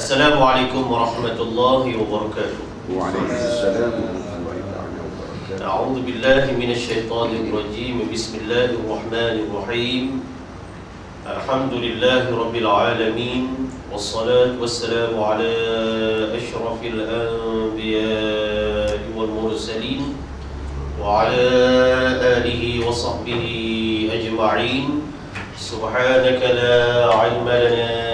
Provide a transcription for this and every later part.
Assalamualaikum warahmatullahi wabarakatuh. Waalaikumsalam warahmatullahi wabarakatuh. A'udzu billahi minasyaitonir rajim. Bismillahirrahmanirrahim. Alhamdulillahi rabbil alamin. Wassalatu wassalamu ala asyrafil anbiya'i wal mursalin wa ala alihi wa sahbihi ajma'in. Subhanaka la 'ilma lana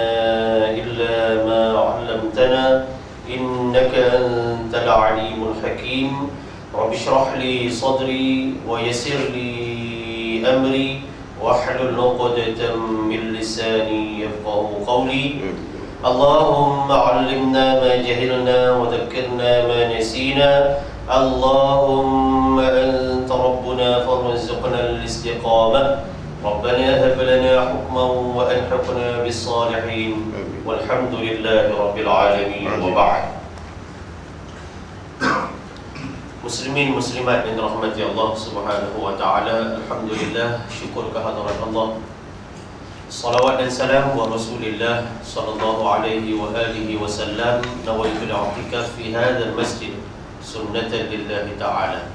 illa ma 'allamtana innaka antal 'alimul hakim. Rabbi shrah li sadri wa yassir li amri wahlul 'uqdatam min lisani yafqahu qawli. Allahumma 'allimna ma jahilna wa dhakkirna ma nasina. Allahumma anta rabbuna farzuqna al-istiqamah. Rabbana hab lana hukman wa alhiqna bis salihin. Walhamdulillahi rabbil alamin. Wa ba'd. Muslimin muslimat yang dirahmati Allah Subhanahu wa taala, alhamdulillah, syukur kehadirat Allah. Salawat dan salam wa Rasulillah sallallahu alaihi wa alihi wasallam. Nawaitul i'tikaf fi hadzal masjid sunnatan lillahi taala.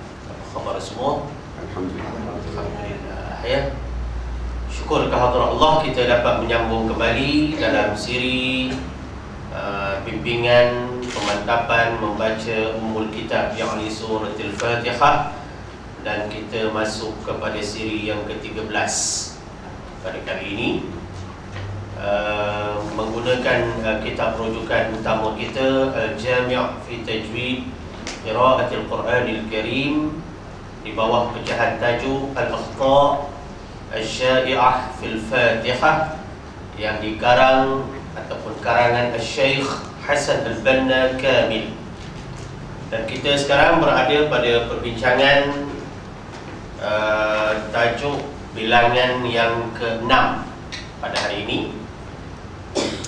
Khabar semua? Alhamdulillah. Ya. Syukur kehadirat Allah, kita dapat menyambung kembali dalam siri bimbingan pemantapan membaca Ummul Kitab, yakni Suratul Fatihah, dan kita masuk kepada siri yang ke-13 pada kali ini, menggunakan kitab rujukan utama kita Al-Jami' fi Tajwid Qira'atil Quranil Karim, di bawah pecahan tajuk Al-Akhta' Al-Syai'ah fil Fatihah, yang dikarang ataupun karangan Al-Syeikh Hasan Al-Banna Kamil. Dan kita sekarang berada pada perbincangan tajuk bilangan yang ke-6 pada hari ini.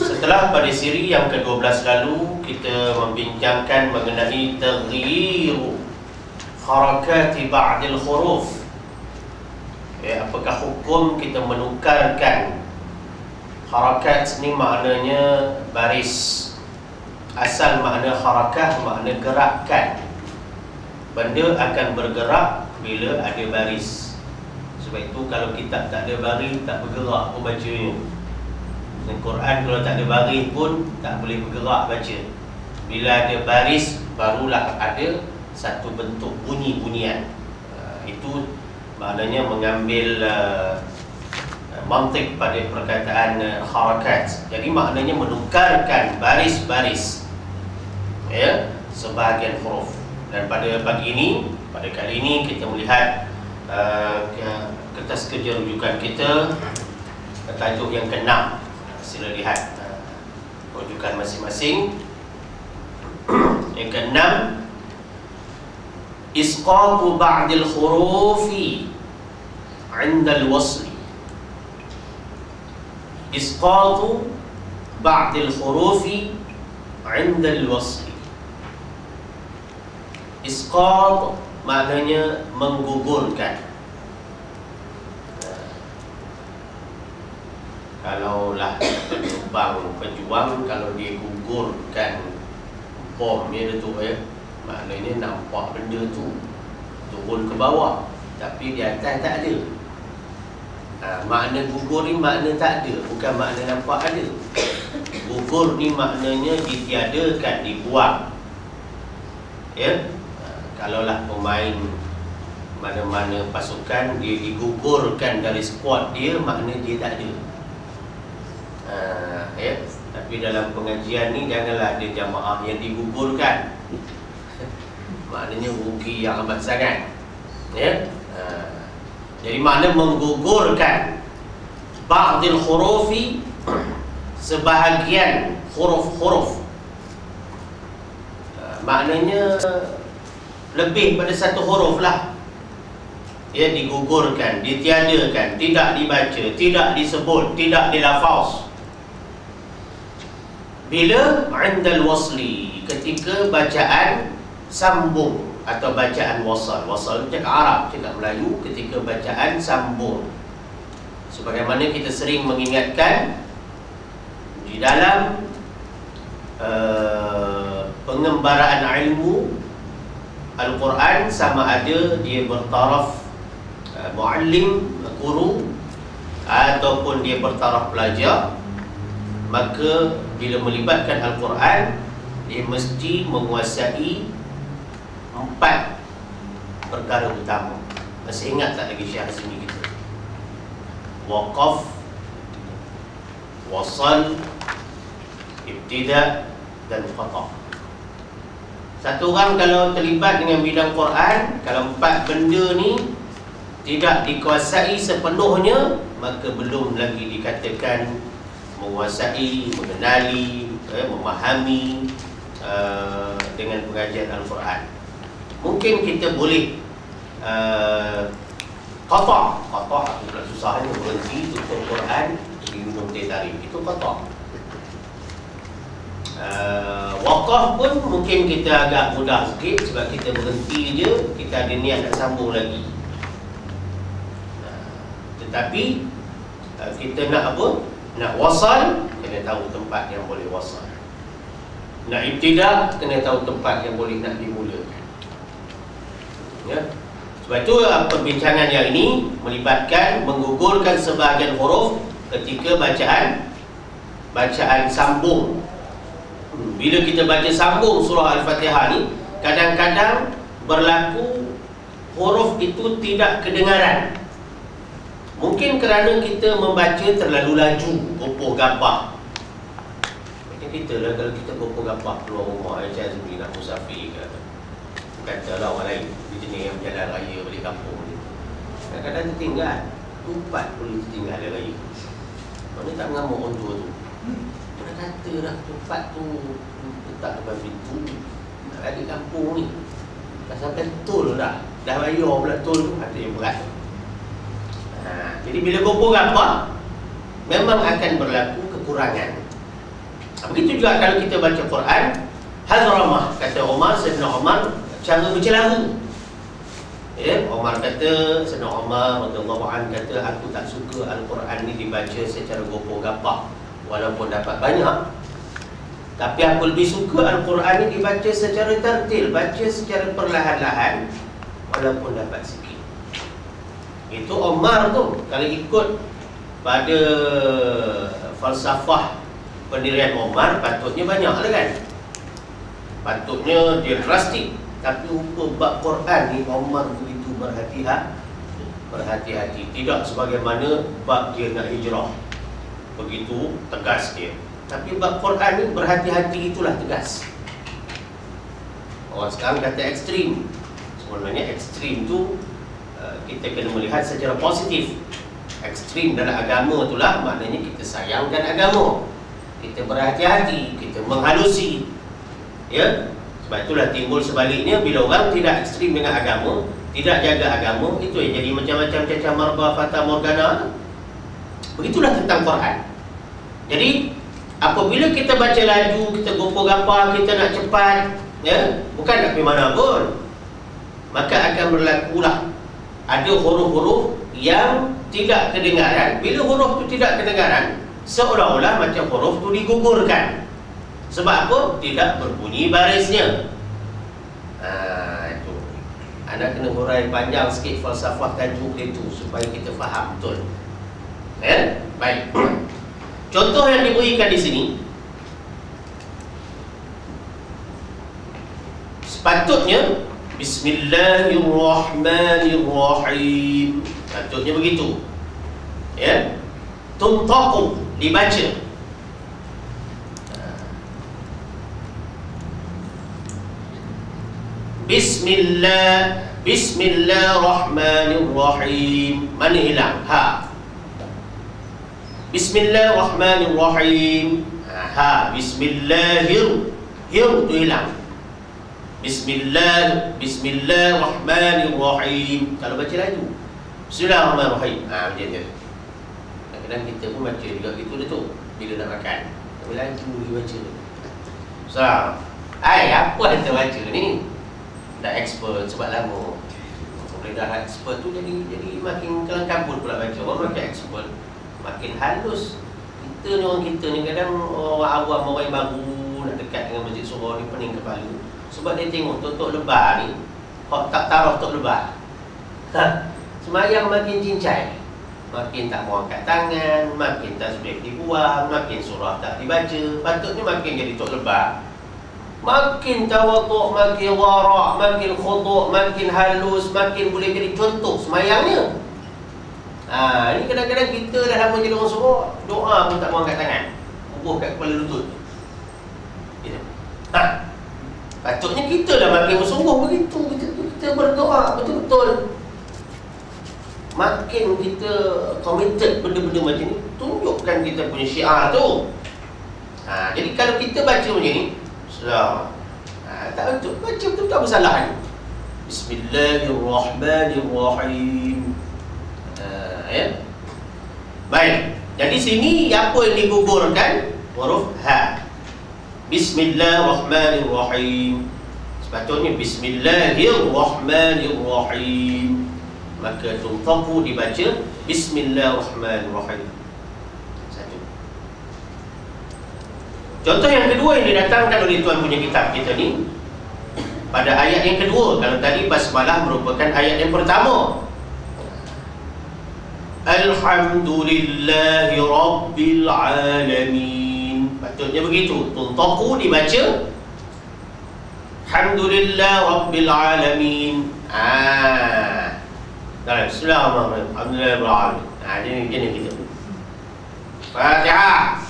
Setelah pada siri yang ke-12 lalu kita membincangkan mengenai taghyiru harakati ba'dil huruf. Apakah hukum kita menukarkan harakat ni? Maknanya baris. Asal makna harakah makna gerakkan. Benda akan bergerak bila ada baris. Sebab itu kalau kitab tak ada baris, tak bergerak pun bacanya. Dan Quran kalau tak ada baris pun tak boleh bergerak baca. Bila ada baris, barulah ada satu bentuk bunyi-bunyian. Itu maknanya mengambil mantik pada perkataan harakat. Jadi maknanya menukarkan baris-baris, ya, sebahagian huruf. Dan pada pagi ini, pada kali ini kita melihat kertas kerja rujukan kita, tajuk yang ke-6. Sila lihat rujukan masing-masing. Yang ke-6, isqatu ba'dil hurufi 'inda al-wasli. Isqatu ba'dil hurufi 'inda al-wasli. Isqat maknanya menggugurkan. Kalaulah pejuang, kalau dia gugurkan bom dia tu, maknanya nampak benda tu turun ke bawah, tapi di atas tak ada. Makna gugur ni makna tak ada, bukan makna nampak ada. Gugur ni maknanya ditiadakan, dibuang. Ya, kalaulah pemain mana-mana pasukan dia digugurkan dari skuad dia, makna dia tak ada. Ya, tapi dalam pengajian ni janganlah ada jamaah yang digugurkan. Maknanya rugi yang amat sangat. Ya. Jadi makna menggugurkan ba'dil hurufi, sebahagian huruf-huruf. Maknanya lebih pada satu huruf lah. Ya, digugurkan, ditiadakan, tidak dibaca, tidak disebut, tidak dilafaz. Bila 'indal wasli, ketika bacaan sambung atau bacaan wasal. Wasal cakap Arab, cakap Melayu, ketika bacaan sambung. Sebagaimana kita sering mengingatkan, di dalam pengembaraan ilmu Al-Quran, sama ada dia bertaraf muallim, guru, ataupun dia bertaraf pelajar, maka bila melibatkan Al-Quran, dia mesti menguasai 4 perkara utama. Masih ingat tak lagi Syekh Hazmi kita? Waqaf, wasal, ibtida' dan qata'. Satu orang kalau terlibat dengan bidang Quran, kalau 4 benda ni tidak dikuasai sepenuhnya, maka belum lagi dikatakan menguasai, mengenali, memahami dengan pengajian Al-Quran. Mungkin kita boleh qata', aku pula susahnya berhenti tutup Quran pergi minum teh tarik, itu qata'. Waqaf pun mungkin kita agak mudah sikit, sebab kita berhenti je, kita ada niat nak sambung lagi. Tetapi kita nak apa? Nak wasal, kena tahu tempat yang boleh wasal. Nak ibtidak, kena tahu tempat yang boleh nak dimula. Ya. Sebab itu perbincangan yang ini melibatkan menggugurkan sebahagian huruf ketika bacaan sambung. Bila kita baca sambung surah Al-Fatihah ni, kadang-kadang berlaku huruf itu tidak kedengaran. Mungkin kerana kita membaca terlalu laju, gopoh gapah. Macam kita lah, kalau kita gopoh gapah keluar rumah, Encik Azmi nak musafir ke, katalah orang lain di sini yang berjalan raya balik kampung ni, kadang-kadang tertinggal, tempat boleh tertinggal dia raya. Mana tak mengamuk orang tua tu, mana kata dah tempat tu letak depan pintu, nak balik kampung ni, tak sampai tol dah bayar pula tol tu, ada yang berat. Jadi bila gopoh gapah, memang akan berlaku kekurangan. Begitu juga kalau kita baca Quran, Hazramah, kata Umar, Sayyidina Umar, cara bercelaru. Ya, Umar kata, Sayyidina Umar radhiyallahu anhu kata, aku tak suka Al-Quran ni dibaca secara gopoh gapah, walaupun dapat banyak. Tapi aku lebih suka Al-Quran ni dibaca secara tertil, baca secara perlahan-lahan, walaupun dapat sikit. Itu Umar tu, kalau ikut pada falsafah pendirian Umar, patutnya banyak lah kan, patutnya dia drastik. Tapi rupa bab Quran ni Umar begitu berhati-hati, tidak sebagaimana bab dia nak hijrah, begitu tegas dia. Tapi bab Quran ni berhati-hati, itulah tegas. Orang sekarang kata ekstrim. Sebenarnya ekstrim tu kita kena melihat secara positif. Ekstrim dalam agama itulah maknanya kita sayangkan agama, kita berhati-hati, kita menghalusi. Ya, sebab itulah timbul sebaliknya, bila orang tidak ekstrim dengan agama, tidak jaga agama, itu yang jadi macam-macam caca marba, fata morgana. Begitulah tentang Quran. Jadi apabila kita baca laju, kita gopoh gapah, kita nak cepat, ya, bukan nak pergi mana pun, maka akan berlakulah ada huruf-huruf yang tidak kedengaran. Bila huruf itu tidak kedengaran, seolah-olah macam huruf itu digugurkan. Sebab apa? Tidak berbunyi barisnya. Itu anak kena hurai panjang sikit falsafah tajuk itu supaya kita faham betul. Baik. Contoh yang diberikan di sini, sepatutnya Bismillahirrahmanirrahim, patutnya begitu. Ya, tuntaqu, dibaca. Bismillahirrahmanirrahim. Mana hilang? Ha. Bismillahirrahmanirrahim. Ha, bismillahir, hir tu hilang. Bismillahirrahmanirrahim. Kalau baca laju, Bismillahirrahmanirrahim. Macam tu. Kadang-kadang kita pun baca juga gitu dah tu, bila nak makan, tapi laju dia baca. Apa yang kita baca ni? Dah expert sebab lama. Boleh dah expert tu jadi makin kelang kabut pula baca. Orang makin expert, makin halus. Kita ni kadang orang awam, orang yang baru nak dekat dengan Masjid Surau ni pening kepala. Sebab dia tengok tok lebar ni hok tak taruh tok lebar. Semayang makin cincai, makin tak mau angkat tangan, makin tasbih dibuang, makin surah tak dibaca. Patutnya makin jadi tok lebar. Makin tawaduk, makin wara', makin khudu', makin halus, makin boleh jadi contoh semayangnya. Ini kadang-kadang kita dah lama jadi orang suruh, doa pun tak mau angkat tangan, bubuh kat kepala lutut. Patutnya kita dah makin bersungguh begitu. Kita berdoa betul-betul. Makin kita committed benda-benda macam ni, tunjukkan kita punya syiar tu. Jadi kalau kita baca macam ni, tak betul, baca betul tak bersalah ni. Bismillahirrahmanirrahim. Ya. Baik. Jadi sini apa yang digugurkan? Huruf ha. Bismillahirrahmanirrahim. Sepatutnya Bismillahirrahmanirrahim. Maka tuntaku dibaca Bismillahirrahmanirrahim. Satu. Contoh yang kedua yang didatangkan oleh tuan punya kitab kita ni, pada ayat yang kedua. Kalau tadi basmalah merupakan ayat yang pertama. Alhamdulillahi Rabbil Alamin. Patutnya begitu. Tuntaku dibaca Alhamdulillah Rabbil Alamin. Bismillahirrahmanirrahim. Alhamdulillah Rabbil Alamin. Ini kita Fatihah.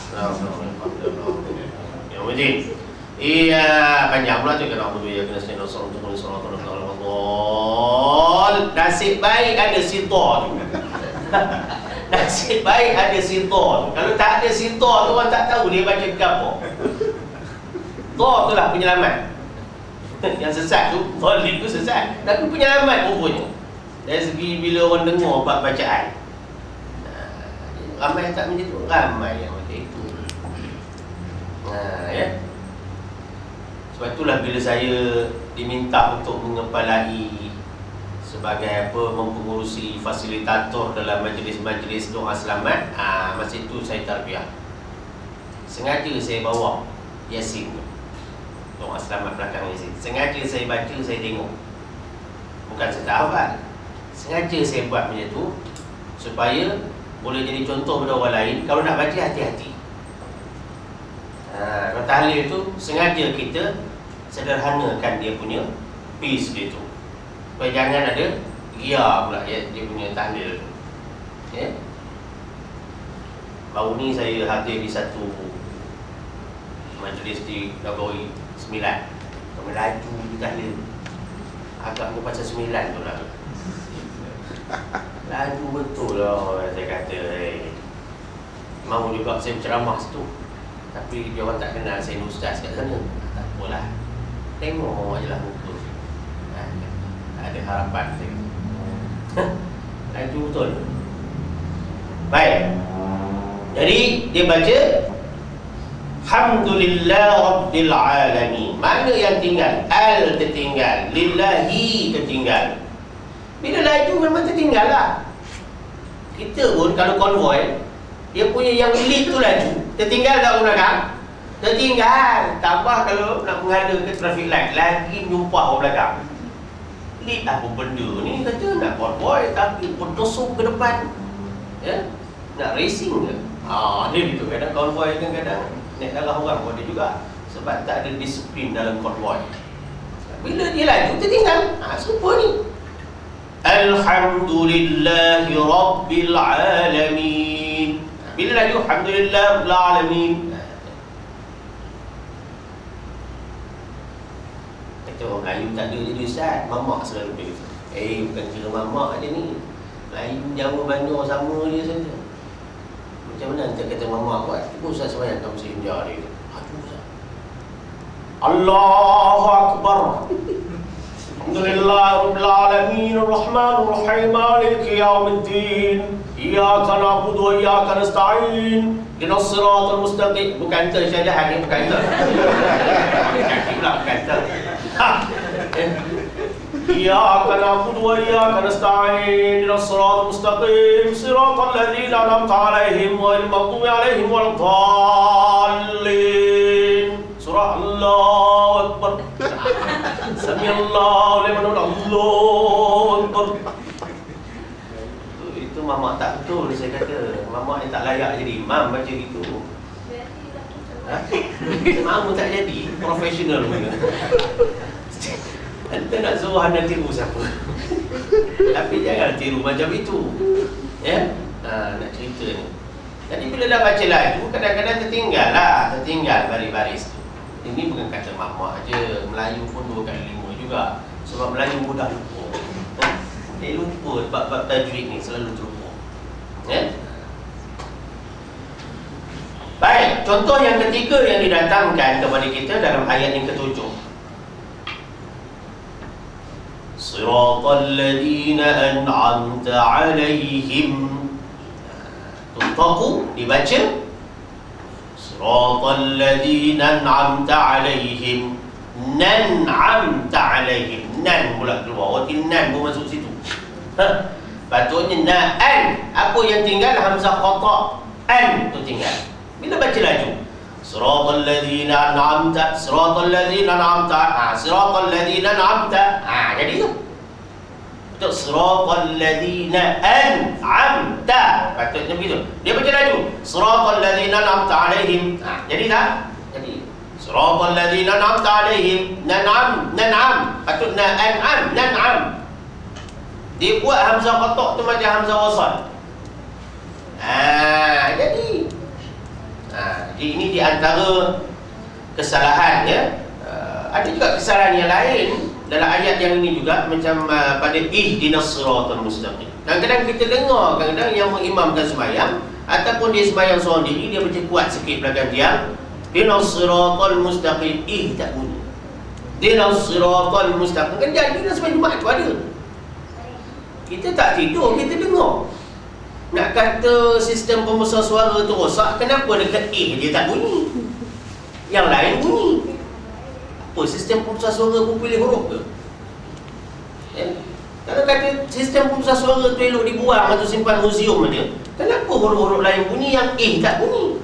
Yang penting panjang pula tu. Kena abudu ya kena sena sallallahu alaihi wasallam. Nasib baik ada sita tu. Nasib baik ada sita. Kalau tak ada sita tu orang tak tahu dia baca ke apa. Dha tu lah penyelamat. Yang sesat tu, zalim tu sesat, tapi penyelamat rupanya. Dari segi bila orang dengar bab bacaan. Ramai yang tak macam tu, ramai yang macam itu. Ya. Sebab itulah bila saya diminta untuk mengepalai sebagai apa, mempengurusi fasilitator dalam majlis-majlis doa selamat, masa itu saya tarbiyah. Sengaja saya bawa Yasin, doa selamat belakang Yasin. Sengaja saya baca, saya tengok. Bukan saya tak hafal. Sengaja saya buat macam tu supaya boleh jadi contoh pada orang lain. Kalau nak baca, hati-hati. Kalau tahlil tu sengaja kita sederhanakan dia punya piece dia tu, supaya jangan ada ria pula ya, dia punya tahlil tu. Ya. Baru ni saya hadir di satu majlis di Nabawi 9. Kami laju di tahlil. Agaknya pasal 9 tu lah. Laju betul lah saya kata. Mau juga saya berceramah situ, tapi dia orang tak kenal saya ni ustaz kat sana. Tak apalah, tengok je lah muka. Tak ada harapan saya. Laju betul. Baik. Jadi dia baca Alhamdulillah Rabbil Alamin. Mana yang tinggal? Al tertinggal, lillahi tertinggal. Bila laju memang tertinggal lah. Kita pun kalau konvoi, dia punya yang lead tu laju, tertinggal tak orang belakang? Tertinggal. Tambah kalau nak menghada ke traffic light, lagi menyumpah orang belakang. Lead apa benda ni? Kata nak konvoi tapi berdosok ke depan. Ya? Nak racing ke? Dia gitu. Kadang konvoi kadang naik darah orang pun ada juga. Sebab tak ada disiplin dalam konvoi. Bila dia laju, tertinggal. Serupa ni. Alhamdulillahi Rabbil Alamin. Bila laju, Alhamdulillah Rabbil Alamin. Kata orang Melayu tak ada jadi ustaz. Mamak selalu begitu. Bukan kira mamak dia ni. Melayu, Jawa, Bandar sama dia saja. Macam mana kita kata mamak buat? Cuba ustaz semayang kamu sehingga dia. Ustaz. Allahu Akbar. Alhamdulillah Rabbil Alamin Ar-Rahman Ar-Rahim Maliki Yawmiddin Iyyaka na'budu wa iyyaka nasta'in Ihdinas siratal mustaqim. Bukan ter syahadahan ni, bukan ter. Kaki pula bukan ter. Iyyaka na'budu wa iyyaka nasta'in Ihdinas siratal mustaqim Siratal ladzina an'amta 'alaihim ghairil maghdubi 'alaihim waladdallin. Surah Allahu Akbar. Sami Allahu liman hamidah. Allahu Akbar. Itu mamak tak betul saya kata. Mamak yang tak layak jadi imam baca gitu. Mamu tak jadi profesional punya. Anda nak suruh anda tiru siapa? Tapi jangan tiru macam itu. Ya? Nak cerita ni. Jadi bila dah baca lagu, kadang-kadang tertinggal baris-baris tu. Ini bukan kata mamak aja, Melayu pun 2 kali 5 juga. Sebab Melayu mudah lupa. Dia lupa bab-bab tajwid ni selalu terlupa. Ya? Baik, contoh yang ketiga yang didatangkan kepada kita dalam ayat yang ke-7. Siratal ladzina an'amta 'alaihim. Tuntaku dibaca Siratal ladzina an'amta 'alaihim. Nan'amta 'alaihim. Nan pula keluar. Waktu nan pun masuk situ. Patutnya na'an. Apa yang tinggal hamzah qata'. An tu tinggal. Bila baca laju Siratal ladzina an'amta. Siratal ladzina an'amta. Siratal ladzina an'amta. Jadi tu untuk siratal ladzina an'amta. Patutnya begitu. Dia baca laju Siratal ladzina an'amta 'alaihim. Jadi tak? Jadi siratal ladzina an'amta 'alaihim. Nan'am. Patutnya an'am. Nan'am. Dia buat hamzah qata' tu macam hamzah wasal. Jadi ini di antara kesalahan ya. Ada juga kesalahan yang lain dalam ayat yang ini juga, macam pada ihdinas siratal mustaqim. Kadang-kadang kita dengar kadang-kadang yang mengimamkan sembahyang ataupun dia sembahyang seorang diri, dia baca kuat sikit belakang tiang, ihdinas siratal mustaqim. Tak bunyi. Ihdinas siratal mustaqim. Kan jadi dah sembahyang Jumaat tu ada. Kita tak tidur, kita dengar. Nak kata sistem pembesar suara tu rosak, kenapa dekat A dia tak bunyi? Yang lain bunyi. Apa sistem pembesar suara pun pilih huruf ke? Kalau kata sistem pembesar suara tu elok dibuang atau simpan museum dia, kenapa huruf-huruf lain bunyi yang A tak bunyi?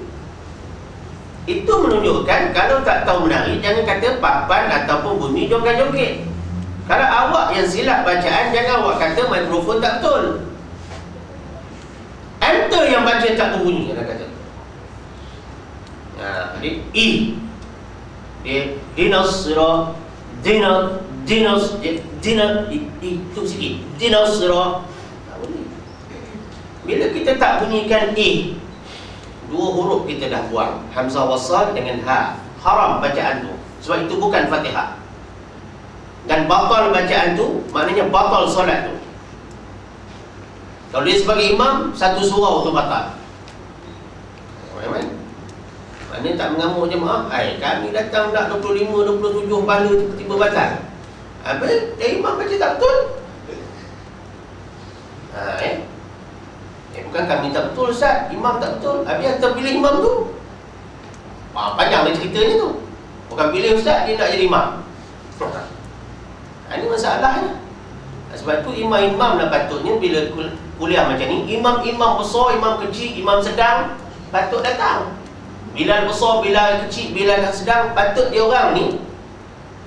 Itu menunjukkan kalau tak tahu menari, jangan kata papan ataupun bunyi joget-joget. Kalau awak yang silap bacaan, jangan awak kata mikrofon tak betul. Enter yang baca tak berbunyi, dia kata. Jadi I. Dia dinas sirah, dinas itu sikit. Dinas sirah. Bila kita tak bunyikan I, 2 huruf kita dah buang. Hamzah wasal dengan ha. Haram bacaan tu. Sebab itu bukan Fatihah. Dan batal bacaan tu maknanya batal solat tu. Kalau dia sebagai imam, satu surau tu batal. Maknanya tak mengamuk jemaah. Kami datang dah 25, 27 pahala tiba-tiba batal. Apa? Imam baca tak betul? Bukan kami tak betul Ustaz, imam tak betul. Habis yang terpilih imam tu panjang dia ceritanya tu. Bukan pilih Ustaz, dia nak jadi imam. Ini masalahnya. Sebab tu imam-imam lah patutnya bila kuliah macam ni, imam-imam besar, imam kecil, imam sedang patut datang. Bilal besar, Bilal kecil, Bilal sedang, patut dia orang ni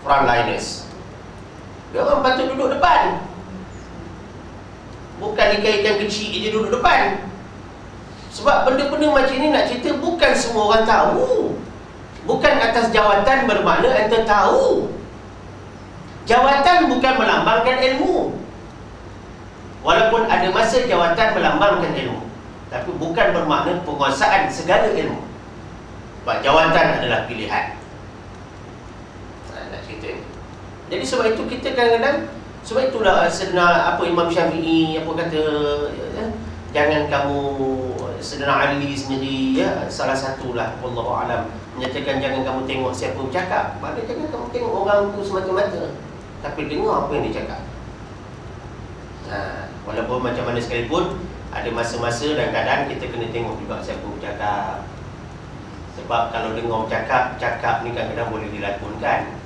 frontliners. Dia orang patut duduk depan. Bukan ikan-ikan kecil je duduk depan. Sebab benda-benda macam ni nak cerita, bukan semua orang tahu. Bukan atas jawatan bermakna anda tahu. Jawatan bukan melambangkan ilmu. Walaupun ada masa jawatan melambangkan ilmu, tapi bukan bermakna penguasaan segala ilmu. Sebab jawatan adalah pilihan. Nak cerita ni. Jadi sebab itu kita kadang-kadang, sebab itulah sedenar apa Imam Syafi'i apa kata, jangan kamu sedenar Ali sendiri ya, salah satulah wallahu alam menyatakan jangan kamu tengok siapa bercakap. Maknanya jangan kamu tengok orang tu semata-mata, tapi dengar apa yang dia cakap. Walaupun macam mana sekalipun, ada masa-masa dan keadaan kita kena tengok juga siapa bercakap. Sebab kalau dengar bercakap, cakap ni kadang-kadang boleh dilakonkan.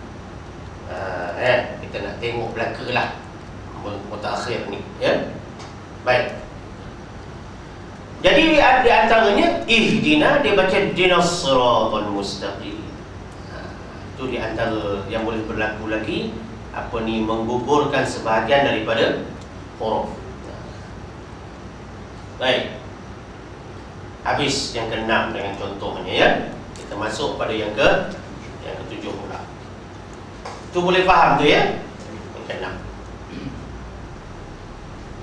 Kita nak tengok belaka lah mutakhir ni ya. Baik. Jadi di antaranya ihdina, dia baca dinas siratal mustaqim. Itu di antara yang boleh berlaku lagi, menggugurkan sebahagian daripada huruf. Baik. Habis yang ke-6 dengan contohnya ya. Kita masuk pada yang ke-7 pula. Itu boleh faham tu ya? Yang ke-6.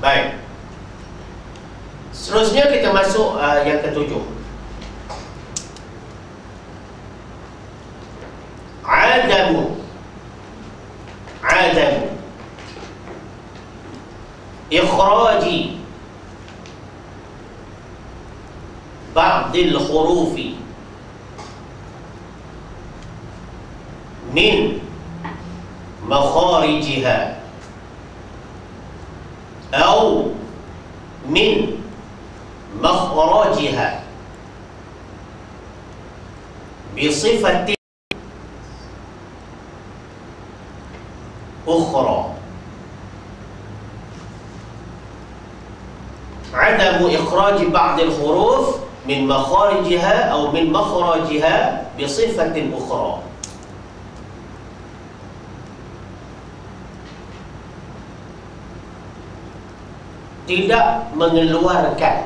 Baik. Seterusnya kita masuk yang ke-7. Adamu ikhraji ba'dil hurufi min makharijiha atau min makhrajiha bisifati ukhra. Adamu ikhraj ba'd al-huruf min makharijiha atau min makhrajiha bi sifatin ukhra. Tidak mengeluarkan.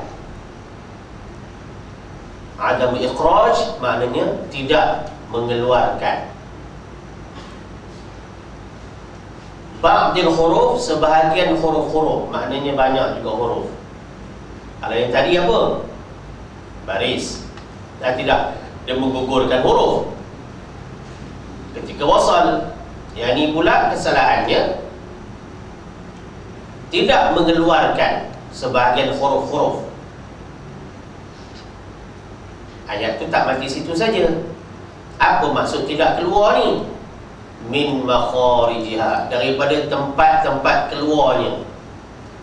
Adamu ikhraj maknanya tidak mengeluarkan. Ba'dil huruf, sebahagian huruf-huruf, maknanya banyak juga huruf. Kalau yang tadi apa? Baris. Dan tidak, dia menggugurkan huruf ketika wasal. Yang ini pula kesalahannya, tidak mengeluarkan sebahagian huruf-huruf. Ayat tu tak mati situ saja. Apa maksud tidak keluar ni? Min makharijiha, daripada tempat-tempat keluarnya.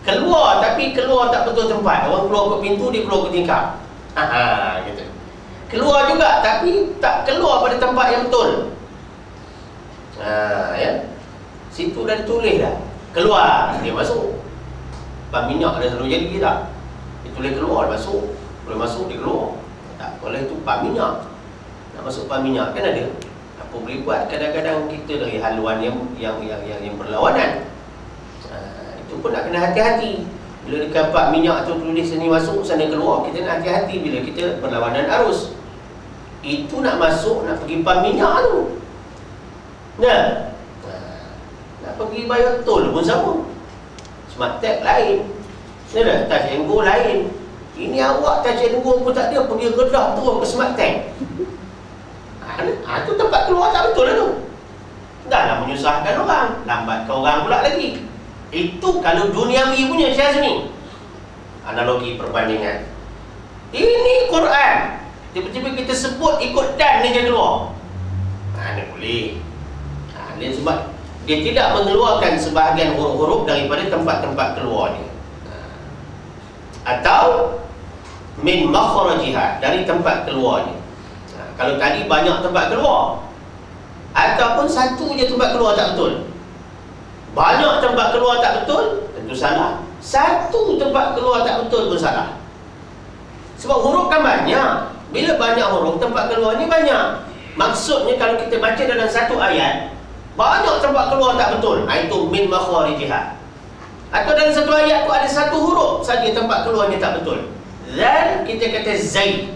Keluar, tapi keluar tak betul tempat. Orang keluar ke pintu, dia keluar ke tingkap. Gitu. Keluar juga, tapi tak keluar pada tempat yang betul. Ya. Situ dah ditulis dah. Keluar, dia masuk. Pam minyak dah selalu jadi tak? Dia tulis keluar, dia masuk. Boleh masuk, dia keluar. Tak, kalau itu pam minyak. Nak masuk pam minyak kan ada. Apa boleh buat? Kadang-kadang kita dari haluan yang berlawanan. Itu pun nak kena hati-hati. Bila dekat pak minyak tu tulis sini masuk, sana keluar, kita nak hati-hati bila kita berlawanan arus. Itu nak masuk, nak pergi pam minyak tu. Nak pergi bayar tol pun sama. Smart tag lain. Touch and go lain. Ini awak touch and go pun tak ada, pergi Kedah turun ke smart tag. Tu tempat keluar tak betul lah tu. Dah lah menyusahkan orang, lambatkan orang pula lagi. Itu kalau duniawi punya Syaz ni. Analogi perbandingan. Ini Quran, tiba-tiba kita sebut ikut dan ni dia keluar. Ni boleh. Dia sebab dia tidak mengeluarkan sebahagian huruf-huruf daripada tempat-tempat keluarnya. Atau min makhrajiha, dari tempat keluarnya. Kalau tadi banyak tempat keluar, ataupun satu je tempat keluar tak betul. Banyak tempat keluar tak betul, tentu salah. Satu tempat keluar tak betul pun salah. Sebab huruf kan banyak. Bila banyak huruf, tempat keluarnya banyak. Maksudnya kalau kita baca dalam satu ayat, banyak tempat keluar tak betul, itu min makharijiha. Atau dalam satu ayat tu ada satu huruf saja tempat keluarnya tak betul. Zal, kita kata zai.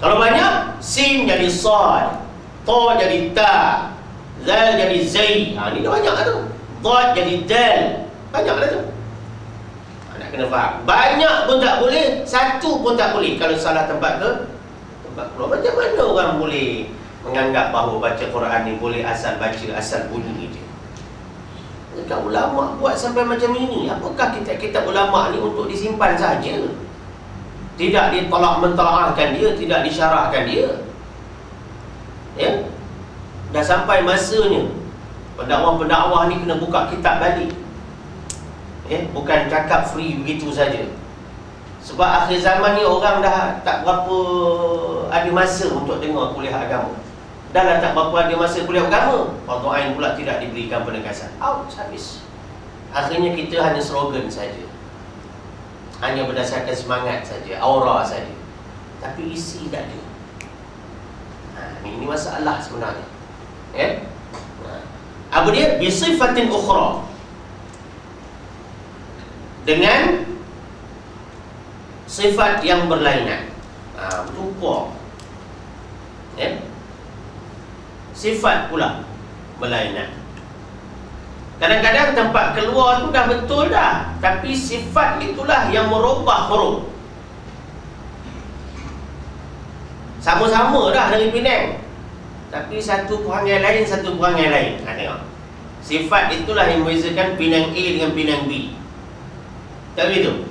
Kalau banyak, sin jadi sad, ta jadi ta, zal jadi zai. Ni dah banyak lah tu. Dad jadi dal. Banyak lah tu. Nak kena faham. Banyak pun tak boleh, satu pun tak boleh. Kalau salah tempat ke tempat keluar. Macam mana orang boleh menganggap bahawa baca Quran ni boleh asal baca, asal bunyi je? Dekat ulama' buat sampai macam ini. Apakah kitab-kitab ulama' ni untuk disimpan saja? Tidak ditolak mentolakkan dia, tidak disyarahkan dia. Ya? Dah sampai masanya pendakwah-pendakwah ni kena buka kitab balik. Bukan cakap free begitu saja. Sebab akhir zaman ni orang dah tak berapa ada masa untuk dengar kuliah agama. Dah lah tak berapa ada masa kuliah agama. Fardu ain pula tidak diberikan penegasan. Out, habis. Akhirnya kita hanya slogan saja. Hanya berdasarkan semangat saja, aura saja. Tapi isi tak ada. Ini masalah sebenarnya. Apa dia? Bisifatin ukhra, dengan sifat yang berlainan. Bertukar. Sifat pula berlainan. Kadang-kadang tempat keluar tu dah betul dah, tapi sifat itulah yang merubah huruf. Sama-sama dah dari Penang, tapi satu perangai lain, satu perangai lain. Tengok. Sifat itulah yang membezakan Penang A dengan Penang B. Tak begitu?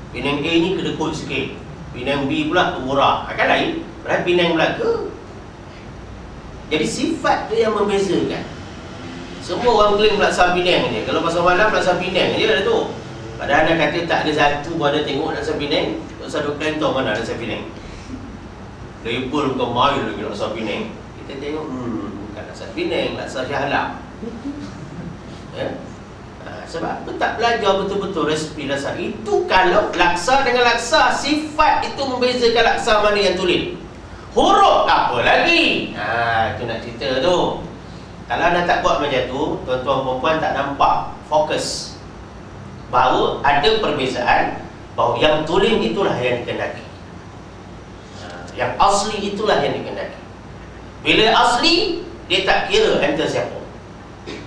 Penang A ni kedekut sikit, Penang B pula murah. Akan lain. Berarti Penang Melaka. Jadi sifat tu yang membezakan. Semua orang klaim laksa Penang ni. Kalau pasal malam laksa Penang je dah tu. Padahal anda kata tak ada satu pun ada tengok laksa Penang. Tak usah duk klaim tahu mana laksa Penang. Label bukan main lagi laksa Penang. Kita tengok bukan laksa Penang, laksa Shah Alam. Sebab aku tak belajar betul-betul resipi laksa. Itu kalau laksa dengan laksa, sifat itu membezakan laksa mana yang tulis. Huruf apa lagi? Itu nak cerita tu. Kalau anda tak buat macam tu, tuan-tuan perempuan tak nampak fokus. Bahawa ada perbezaan, bahawa yang tulis itulah yang dikendaki. Yang asli itulah yang dikendaki. Bila asli, dia tak kira enter siapa.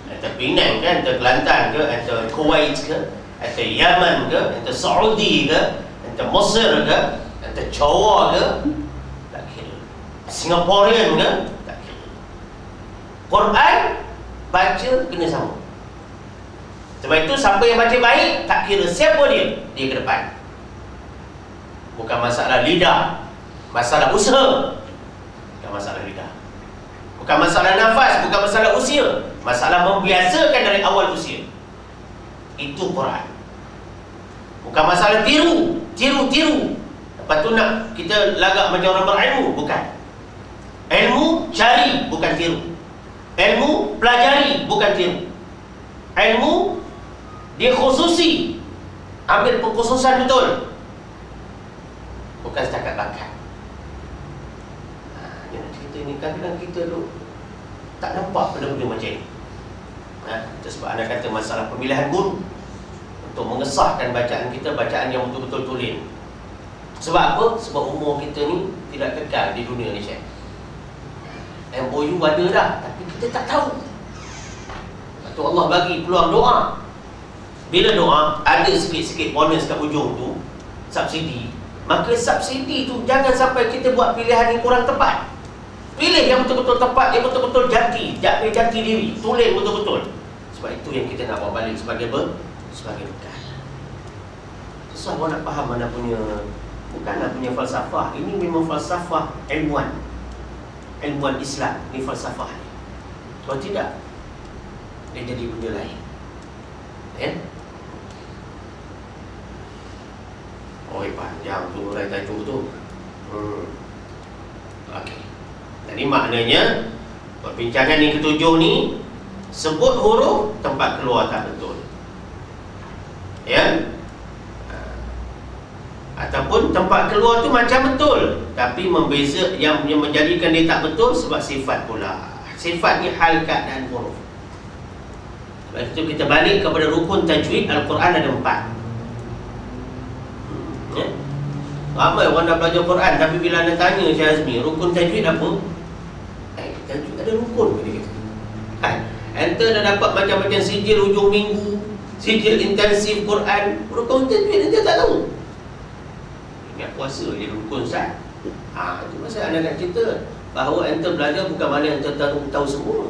Enter Penang ke, enter Kelantan ke, enter Kuwait ke, enter Yaman ke, enter Saudi ke, enter Mesir ke, enter Jawa ke, tak kira. Singaporean ke, tak kira. Quran baca kena sama. Sebab itu siapa yang baca baik, tak kira siapa dia ke depan. Bukan masalah lidah, masalah usaha. Bukan masalah lidah, bukan masalah nafas, bukan masalah usia. Masalah membiasakan dari awal usia. Itu Quran. Bukan masalah tiru. Lepas tu nak kita lagak macam orang berilmu. Bukan. Ilmu cari, bukan tiru. Ilmu pelajari, bukan tiru. Ilmu dia khususi, ambil pengkhususan betul, bukan setakat bakat. Dia nak cerita ni, kadang-kadang kita tu tak nampak benda-benda macam ni. Itu sebab anda kata masalah pemilihan guru untuk mengesahkan bacaan kita, bacaan yang betul-betul tulen. Sebab apa? Sebab umur kita ni tidak kekal di dunia ni, Syekh. MOU ada dah, tapi kita tak tahu. Lepas tu Allah bagi peluang doa. Bila doa, ada sikit-sikit bonus kat ujung tu, subsidi. Maka subsidi tu jangan sampai kita buat pilihan yang kurang tepat. Pilih yang betul-betul tepat, yang betul-betul jati diri, tulen betul-betul. Sebab itu yang kita nak bawa balik sebagai bekal. Susah orang nak faham mana punya, bukan nak punya falsafah. Ini memang falsafah ilmuwan Islam. Ini falsafah. Kalau tidak, dia jadi benda lain. Panjang tu urai tajuk tu. Okey. Jadi maknanya perbincangan yang ketujuh ni, sebut huruf tempat keluar tak betul. Ataupun tempat keluar tu macam betul, tapi membeza yang menjadikan dia tak betul sebab sifat pula. Sifat ni hal, keadaan, huruf. Lepas itu kita balik kepada rukun tajwid. Al-Quran ada 4. Ramai orang dah belajar Quran, tapi bila anda tanya Syekh Azmi, rukun tajwid apa? Tajwid ada rukun ke dia kata? Anda dah dapat macam-macam sijil hujung minggu, sijil intensif Quran, rukun tajwid anda tak tahu. Ingat puasa je rukun sah. Itu masa anda nak cerita bahawa anda belajar bukan mana anda tahu semua.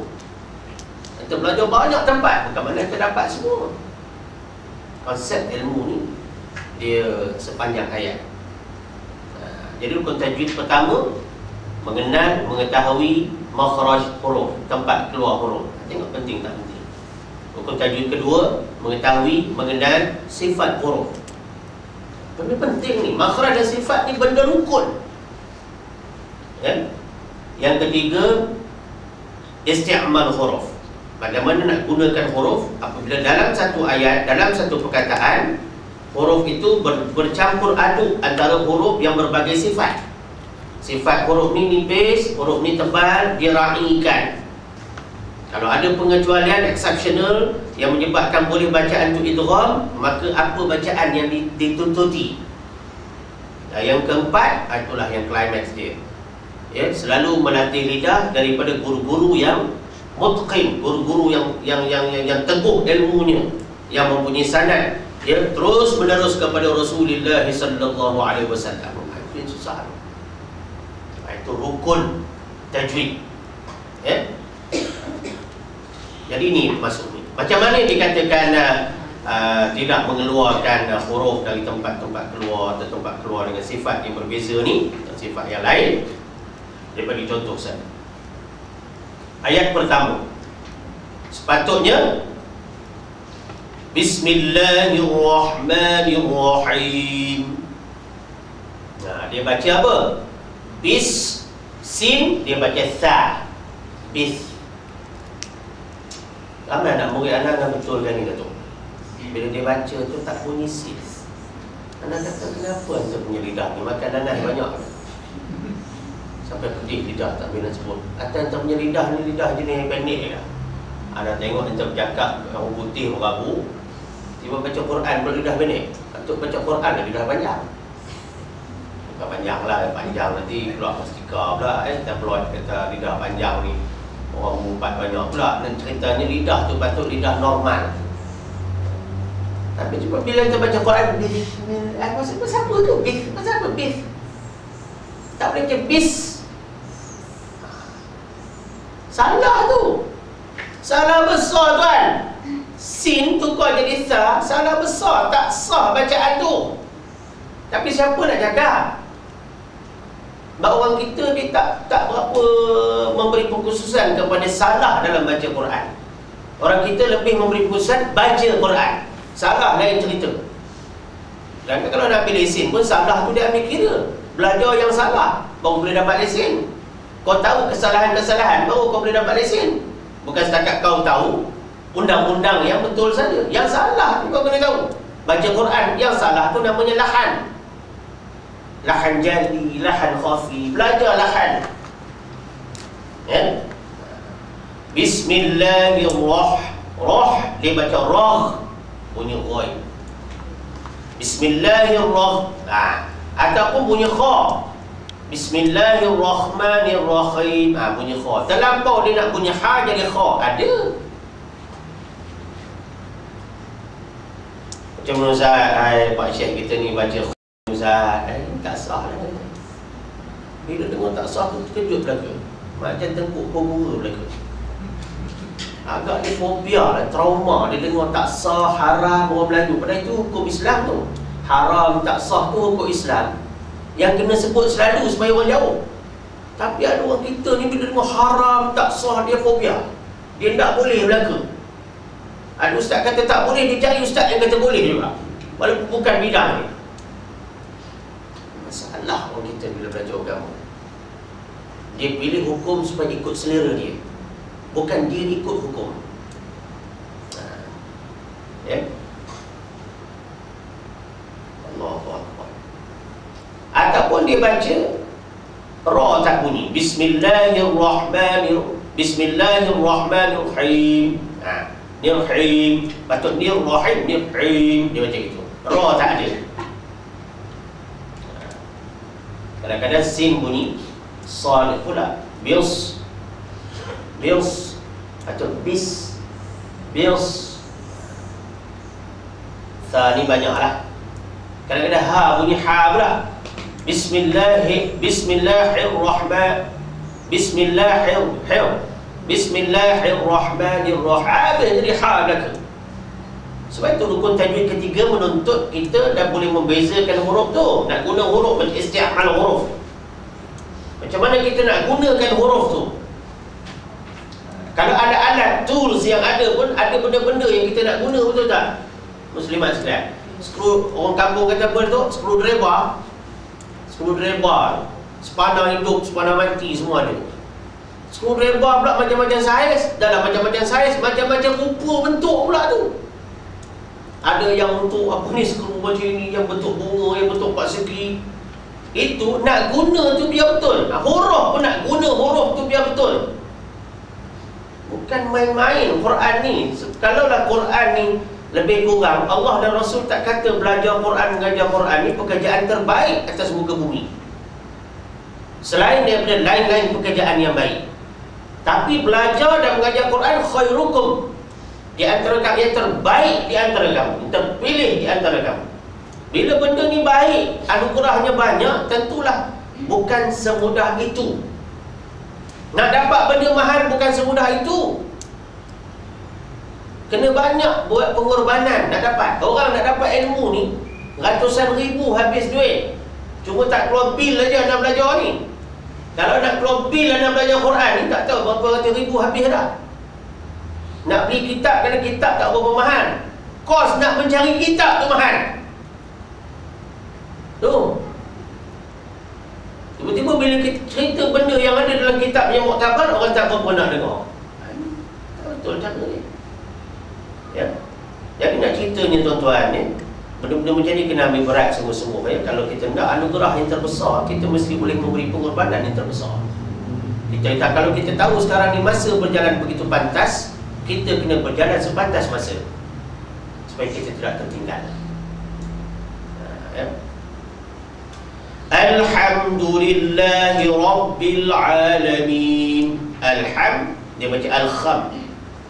Anda belajar banyak tempat, bukan mana anda dapat semua. Konsep ilmu ni dia sepanjang hayat. Jadi rukun tajwid pertama, mengenal, mengetahui makhraj huruf, tempat keluar huruf. Tengok penting tak penting. Rukun tajwid kedua, mengetahui, mengenal sifat huruf. Benda penting ni, makhraj dan sifat ni benda rukun. Yang ketiga, isti'mal huruf. Bagaimana nak gunakan huruf apabila dalam satu ayat, dalam satu perkataan, huruf itu bercampur aduk antara huruf yang berbagai sifat. Sifat huruf ni nipis, huruf ni tebal, diraikan. Kalau ada pengecualian exceptional yang menyebabkan boleh bacaan tu idgham, maka apa bacaan yang dituntuti? Yang keempat, itulah yang climax dia. Ya, selalu melatih lidah daripada guru-guru yang mutqin, guru-guru yang teguh ilmunya, yang mempunyai sanad, ya, terus menerus kepada Rasulullah sallallahu alaihi wasallam. Itu yang susah. Itu rukun tajwid. Ya. Jadi ini masuk ni. Macam mana dikatakan tidak mengeluarkan huruf dari tempat-tempat keluar atau tempat keluar dengan sifat yang berbeza ni, sifat yang lain? Dia bagi contoh saya. Ayat pertama, sepatutnya Bismillahirrahmanirrahim. Nah, dia baca apa? Bis, sin, dia baca sa. Bis. Ramai anak murid anak yang betulkan ni, Datuk. Bila dia baca tu tak bunyi sin. Anak kata, kenapa anda punya lidah ni makan nanas banyak? Sampai pedih lidah tak boleh nak sebut. Atau anda punya lidah ni lidah jenis pendek lah. Anak tengok anda bercakap orang putih, orang rabu, tiba baca Quran berlidah pendek. Atuk baca Quran lidah panjang. Bukan panjang lah, panjang nanti keluar mastika pula. Kita keluar kata lidah panjang ni orang mumpat banyak pula. Dan ceritanya lidah tu patut lidah normal. Tapi cuba bila kita baca Quran, pasal apa tu? Pasal apa bis? Tak boleh macam bis. Salah tu. Salah besar tuan. Sin tukar jadi sa, salah besar, tak sah bacaan tu. Tapi siapa nak jaga? Sebab orang kita dia tak berapa memberi pengkhususan kepada salah dalam baca Quran. Orang kita lebih memberi pengkhususan baca Quran. Salah lain cerita. Dan kalau nak ambil lesen pun salah tu dia ambil kira. Belajar yang salah baru boleh dapat lesen. Kau tahu kesalahan-kesalahan baru kau boleh dapat lesen. Bukan setakat kau tahu undang-undang yang betul saja. Yang salah tu kau kena tahu. Baca Quran yang salah tu namanya lahan. Lahan jali, lahan khafi. Belajar lahan. Ya. Bismillahirrahmanirrahim. Dia baca rah, bunyi ghoi. Bismillahirrahmanirrahim. Ataupun bunyi kha. Bismillahirrahmanirrahim. Bunyi kha. Terlampau dia nak bunyi ha jadi kha. Ada. Macam mana Ustaz, Pak Syekh kita ni baca Ustaz, tak sah lah. Bila dengar tak sah tu terkejut belaka. Macam tengkuk kobura belaka. Agak dia fobia lah, trauma. Dia dengar tak sah, haram orang Melayu. Padahal itu hukum Islam tu. Haram, tak sah tu hukum Islam yang kena sebut selalu supaya orang jauh. Tapi ada orang kita ni bila dengar haram, tak sah, dia fobia. Dia tak boleh belaka. Ada ustaz kata tak boleh, dia cari ustaz yang kata boleh juga, walaupun bukan bidang ni. Masalah orang kita bila belajar agama, dia pilih hukum supaya ikut selera dia, bukan dia ikut hukum. Ya. Allahu Akbar. Ataupun dia baca ra tak bunyi. Bismillahirrahmanirrahim. Nirhim. Patut nirrahim, nirhim. Dia baca gitu. Ra tak ada. Kadang-kadang sin bunyi, sad pula. Bis. Patut bis. Sa ni banyaklah. Kadang-kadang ha bunyi ha pula. Bismillahirrahmanirrahim. Habis jadi ha belaka. Sebab itu rukun tajwid ketiga menuntut kita dah boleh membezakan huruf tu. Nak guna huruf, isti'mal huruf. Macam mana kita nak gunakan huruf tu? Kalau ada alat, tools yang ada pun, ada benda-benda yang kita nak guna, betul tak? Muslimat sekalian, skru, orang kampung kata apa tu? Screwdriver, sepana hidup, sepana mati, semua ada. Screwdriver pula macam-macam saiz. Dalam macam-macam saiz, macam-macam rupa bentuk pula tu. Ada yang untuk apa ni, skru macam ni, yang bentuk bunga, yang bentuk empat segi. Itu nak guna tu biar betul. Huruf pun nak guna huruf tu biar betul. Bukan main-main Quran ni. Kalaulah Quran ni lebih kurang, Allah dan Rasul tak kata belajar Quran, mengajar Quran ni pekerjaan terbaik atas muka bumi, selain daripada lain-lain pekerjaan yang baik. Tapi belajar dan mengajar Quran khairukum, di antara kamu yang terbaik di antara kamu, terpilih di antara kamu. Bila benda ni baik, anugerahnya banyak, tentulah bukan semudah itu. Nak dapat benda mahal bukan semudah itu. Kena banyak buat pengorbanan nak dapat. Orang nak dapat ilmu ni ratusan ribu habis duit, cuma tak keluar bil aja nak belajar ni. Kalau nak keluar bil nak belajar Quran ni, tak tahu berapa ratus ribu habis dah. Nak beli kitab, kerana kitab tak berapa mahal. Kos nak mencari kitab tu mahal. Tu. Tiba-tiba bila kita cerita benda yang ada dalam kitab yang muktabar, orang tak berapa nak dengar. Betul cara ni. Ya. Jadi nak ceritanya tuan-tuan ni, benda-benda macam ni kena ambil berat semua-semua. Ya. Kalau kita nak anugerah yang terbesar, kita mesti boleh memberi pengorbanan yang terbesar. Kalau kita tahu sekarang ni masa berjalan begitu pantas, kita kena berjalan sepantas masa, supaya kita tidak tertinggal. Ya. Alhamdulillahi Rabbil Alamin. Alham, dia baca al-kham,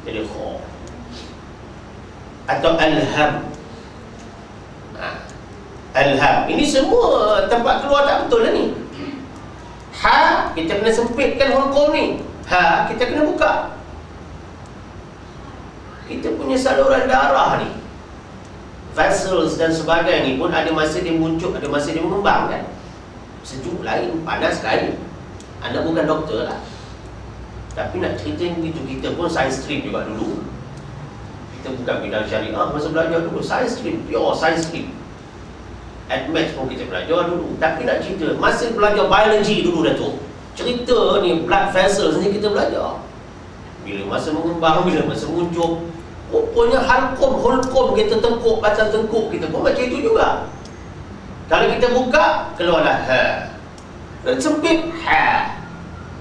jadi kha. Atau alham. Alham. Ini semua tempat keluar tak betul lah ni. Ha, kita kena sempitkan huruf ni. Ha, kita kena buka. Kita punya saluran darah ni, vessels dan sebagainya ni pun ada masa dia muncul, ada masa dia mengembang kan. Sejuk lain, panas lain. Anda bukan doktor lah, tapi nak cerita begitu. Kita pun science stream juga dulu. Kita bukan bidang syariah, masa belajar dulu science stream, pure science stream. Admatch pun kita belajar dulu. Tapi nak cerita, masa belajar biology dulu dah tu, cerita ni blood vessels ni kita belajar. Bila masa mengembang, bila masa muncul, rupanya hulkum kita tengkuk, batang tengkuk kita pun macam itu juga. Kalau kita buka, keluarlah ha. Dan sempit, ha.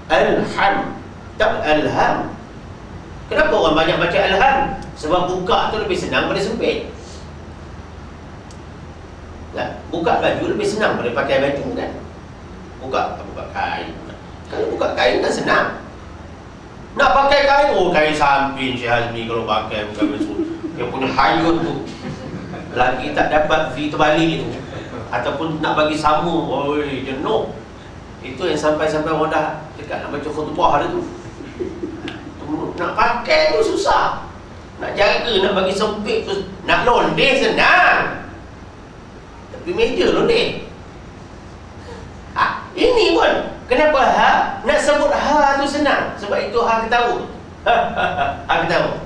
Alham. Tak alham. Kenapa orang banyak baca alham? Sebab buka tu lebih senang daripada sempit. Nah, buka baju lebih senang daripada pakai baju kan. Buka kain. Kalau buka kain kan senang. Nak pakai kain, oh kain samping Syekh Hazmi kalau pakai bukan baju. Dia punya hayut tu. Lagi tak dapat fee terbalik tu. Ataupun nak bagi samu, oi jenuh. Itu yang sampai-sampai orang dah dekat nak baca khutbah dia tu. Nak pakai tu susah. Nak jaga, nak bagi sempit tu, nak londeh senang. Tapi meja londeh. Ha, ini pun kenapa ha? Nak sebut ha tu senang. Sebab itu ha ketawa. Ha ketawa.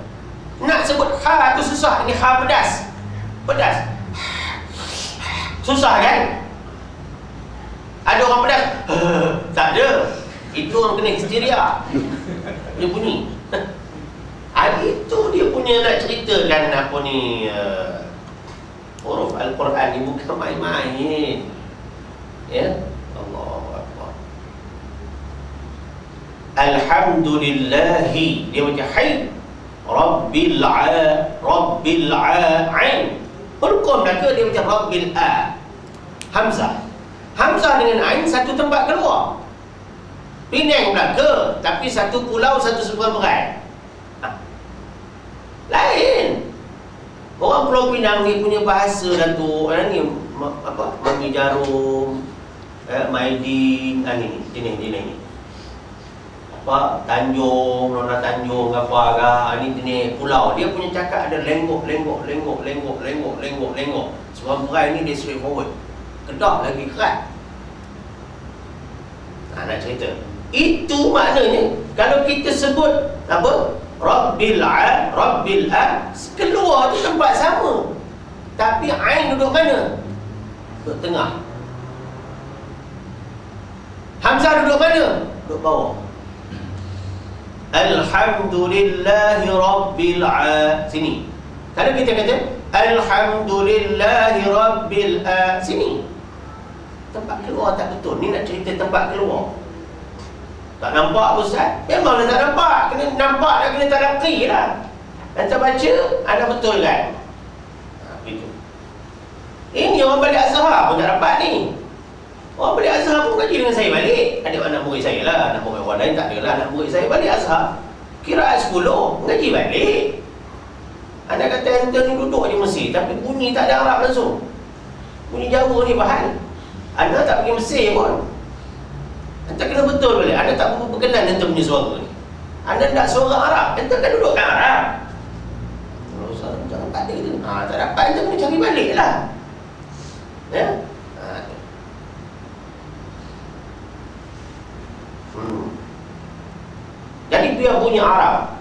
Nak sebut ha tu susah. Ini ha pedas. Pedas. Susah kan? Ada orang pedas? Tak ada. Itu orang kena histeria. Dia bunyi. Itu dia punya nak ceritakan apa ni, huruf Al-Quran ni bukan main-main. Ya, Allahu Akbar. Alhamdulillahi, dia macam hai Rabbil Ain. Hukum dah ke dia macam Rabbil A. Hamzah. Hamzah dengan Ain satu tempat keluar. Penang pula ke, tapi satu pulau, satu seberang berat. Lain. Orang Pulau Pinang ni punya bahasa dah tu, ni apa? Mami Jarum, Maidin, ni jenis ni. Apa? Tanjung, Nona Tanjung apa agak, ni jenis pulau. Dia punya cakap ada lenggok. Sebab berai ni dia straight forward. Kedah lagi kerat. Nak cerita. Itu maknanya kalau kita sebut apa? Rabbil A, keluar tu tempat sama. Tapi Ain duduk mana? Duduk tengah. Hamzah duduk mana? Duduk bawah. Alhamdulillahi Rabbil A. Sini. Kalau kita kata Alhamdulillahi Rabbil A, sini. Tempat keluar tak betul. Ni nak cerita tempat keluar. Tak nampak Ustaz? Memanglah tak nampak. Kena nampak dah, kena talaqi lah. Anda baca, anda betul kan? Begitu. Ini orang balik Azhar pun tak dapat ni. Orang balik Azhar pun kaji dengan saya balik. Anak murid saya lah. Anak murid orang lain tak ada lah. Anak murid saya balik Azhar. Kiraan 10, ngaji balik. Anda kata anda ni duduk je Mesir, tapi bunyi tak ada Arab langsung. Bunyi Jawa ni bahal. Anda tak pergi Mesir pun. Anda kena betul balik. Anda tak berkenan anda punya suara ni. Anda tak suara Arab, anda kan duduk kat Arab. Jangan tak ada tu. Tak dapat, anda kena cari balik lah. Ya? Jadi biar bunyi Arab.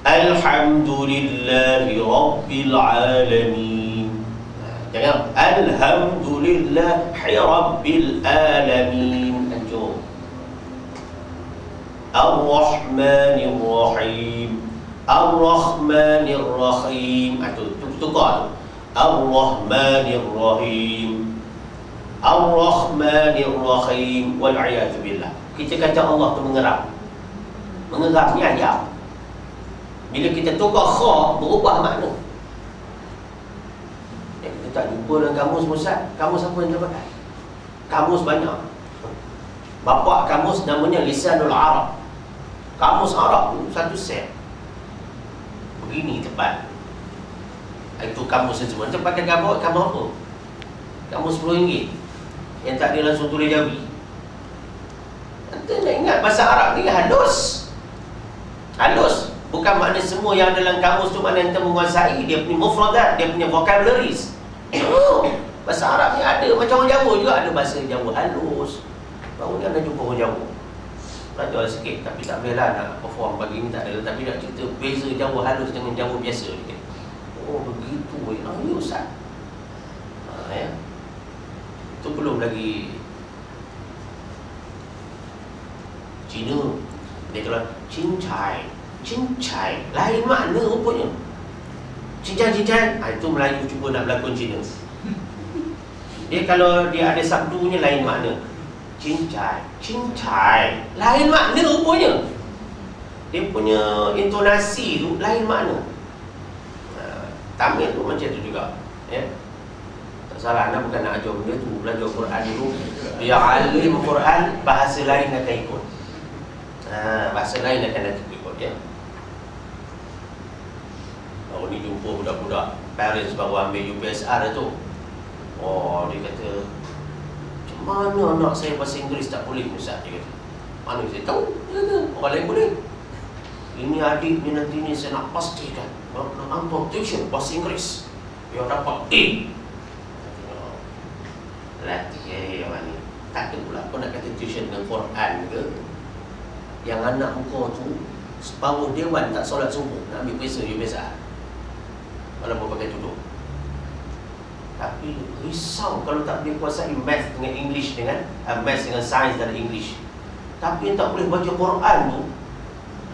Alhamdulillahi Rabbil Alamin. Jangan Alhamdulillahi Rabbil Alamin. Anjur. Ar-Rahmanir Rahim. Ar-Rahmanir Rahim. Itu tukar. Ar-Rahmanir Rahim. Ar-Rahmanir Rahim. Wal'iyadu billah. Kita kata Allah tu mengeram. Mengeram ni ayam. Bila kita tukar kha, berubah makna. Kita tak jumpa dalam kamus Ustaz. Kamus apa yang dapat? Kamus banyak. Bapa kamus namanya Lisanul Arab. Kamus Arab tu satu set. Begini tepat. Itu kamus semua. Kita pakai kamus apa? Kamus RM10 yang tak ada langsung tulis Jawi. Anda nak ingat bahasa Arab ni halus. Halus. Bukan makna semua yang dalam kamus tu makna anda menguasai. Dia punya mufradat, dia punya vocabularies. Bahasa Arab ni ada. Macam orang Jawa juga ada bahasa Jawa halus. Baru ni anda jumpa orang Jawa. Belajar sikit, tapi tak boleh lah nak perform pagi ni, tak ada. Tapi nak cerita beza Jawa halus dengan Jawa biasa. Oh begitu. Ya Ustaz. Ya. Itu belum lagi Cina. Dia kalau cincai. Cincai lain makna rupanya. Cincai. Itu Melayu cuba nak berlakon Cina. Dia kalau dia ada sabdunya lain makna. Cincai lain makna rupanya. Dia punya intonasi tu lain makna. Tamil tu macam tu juga. Ya. Tak salah, anda bukan nak ajar benda tu. Belajar Quran dulu. Dia alim Quran, bahasa lain akan ikut. Bahasa lain akan ikut, ya. Baru ni jumpa budak-budak parents baru ambil UPSR tu. Oh, dia kata, macam mana anak saya bahasa Inggeris tak boleh Ustaz? Dia kata, mana saya tahu? Dia kata, orang lain boleh. Ini adik ni nanti ni saya nak pastikan nak hantar tuition bahasa Inggeris biar dapat A. Latih orang ni. Tak ada pula kau nak kata tuition dengan Quran ke? Yang anak kau tu separuh dewan tak solat subuh, nak ambil perisa UPSR walaupun pakai tudung. Tapi risau kalau tak boleh kuasai math dengan English, dengan math dengan sains dan English. Tapi yang tak boleh baca Quran tu,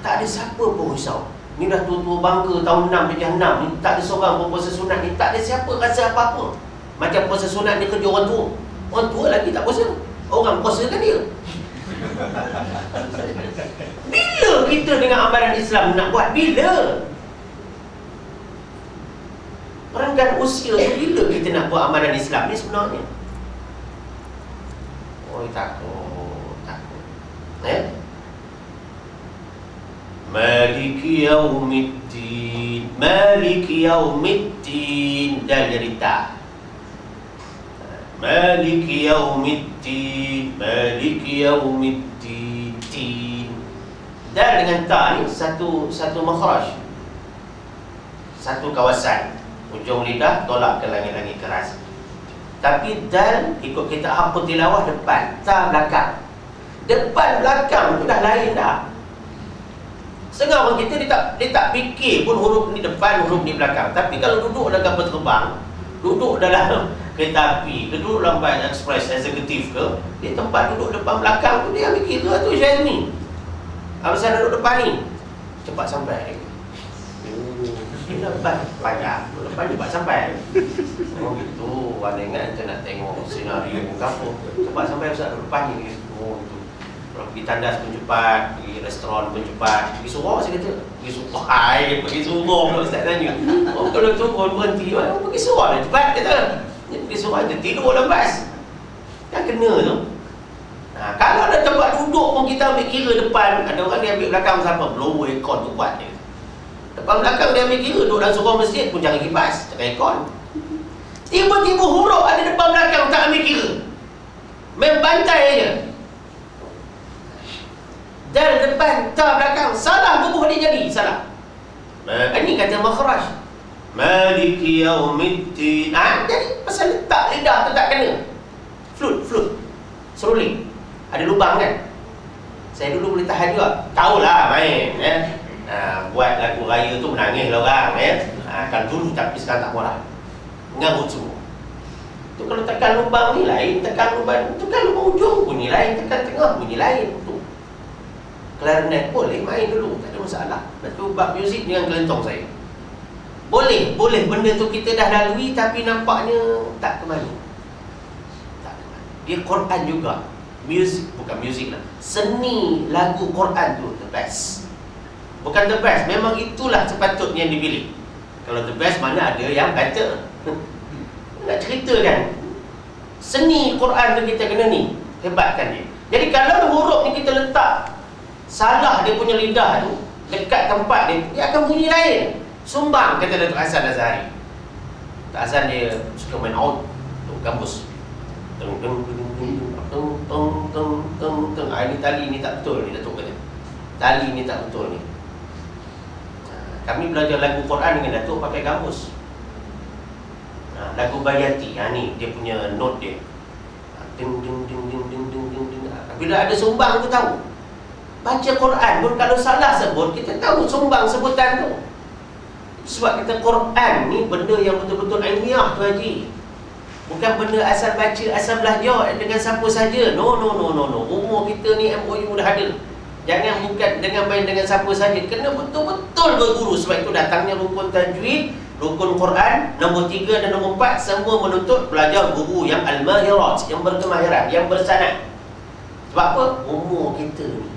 tak ada siapa pun risau. Ni dah tua-tua bangka tahun 6 darjah 6 ni, tak ada seorang pun puasa sunat ni, tak ada siapa rasa apa-apa. Macam puasa sunat ni kerja orang tua. Orang tua lagi tak puasa. Orang puasa kan dia. Bila kita dengan amalan Islam nak buat? Bila? Perenggan usia tu bila kita nak buat amalan Islam ni sebenarnya? Oh, takut. Maliki yaumiddin. Maliki yaumiddin. Dan jadi tak. Maliki yaumiddin. Maliki yaumiddin. Dan dengan ta ni satu makhraj, satu kawasan. Ujung lidah tolak ke langit-langit keras. Tapi dal ikut kita hafal tilawah depan, ta belakang. Depan belakang tu dah lain dah. Setengah orang kita dia tak fikir pun huruf ni depan, huruf ni belakang. Tapi kalau duduk dalam kapal terbang, duduk dalam kereta api, duduk dalam bus express eksekutif ke, dia tempat duduk depan belakang tu dia ambil kira tu saya ni. Apa saya duduk depan ni? Cepat sampai. lah ban panjang. Lepas cepat sampai. Oh gitu. Mana ingat kita nak tengok senario kampung. Cepat sampai Ustaz depan ni. Oh tu. Kalau pergi tandas pun cepat, pergi restoran pun cepat. Pergi Surau saya kata. Pergi Surau. Pergi Surau pula Ustaz tanya. Oh kalau turun berhenti. Pergi Surau lah cepat kata. Pergi Surau je tidur dalam bas. Kan kena tu. Kalau ada tempat duduk pun kita ambil kira depan. Ada orang dia ambil belakang siapa? Blower aircon tu kuat dia. Depan belakang dia ambil kira. Duduk dalam surau masjid pun jangan kipas, jangan aircon. Tiba-tiba huruf ada depan belakang tak ambil kira. Main bantai je. Dal depan, ta belakang. Salah bubuh dia jadi. Salah. Ini kata makhraj. Maliki yaumiddin. Jadi pasal letak lidah tu tak kena. Flut. Seruling. Ada lubang kan? Saya dulu boleh tahan juga. Tahulah main buat lagu raya tu menangis lah orang kan dulu tapi sekarang tak boleh. Ngarut semua. Tu kalau tekan lubang ni lain, tekan lubang ujung bunyi lain, tekan tengah bunyi lain tu. Clarinet boleh main dulu, tak ada masalah. Lepas bab muzik dengan kelentong saya. Boleh benda tu kita dah lalui tapi nampaknya tak ke mana. Dia Quran juga. Music, bukan muzik lah. Seni lagu Quran tu the best. Bukan the best, memang itulah sepatutnya yang dipilih. Kalau the best mana ada yang better. Nak cerita kan, seni Quran tu kita kena ni hebatkan dia. Jadi kalau huruf ni kita letak salah dia punya lidah tu dekat tempat dia akan bunyi lain. Sumbang kata Datuk Hassan Azhari. Datuk Hassan dia suka main out tu kampus. Ini tali ni tak betul ni Datuk kata. Tali ni tak betul ni. Kami belajar lagu Quran dengan Datuk pakai kamus. Lagu Bayati, ni dia punya note dia. Ding ding ding ding ding ding ding ding. Bila ada sumbang tu tahu. Baca Quran pun kalau salah sebut kita tahu sumbang sebutan tu. Sebab kita Quran ni benda yang betul-betul ilmiah tu Haji. Bukan benda asal baca, asal belajar dengan siapa saja. No. Umur kita ni MOU dah ada. Jangan bukan dengan main dengan siapa saja. Kena betul-betul berguru. Sebab itu datangnya rukun tajwid, rukun Quran, nombor 3 dan nombor 4 semua menuntut belajar guru yang al-mahirat, yang berkemahiran, yang bersanad. Sebab apa? Umur kita ni,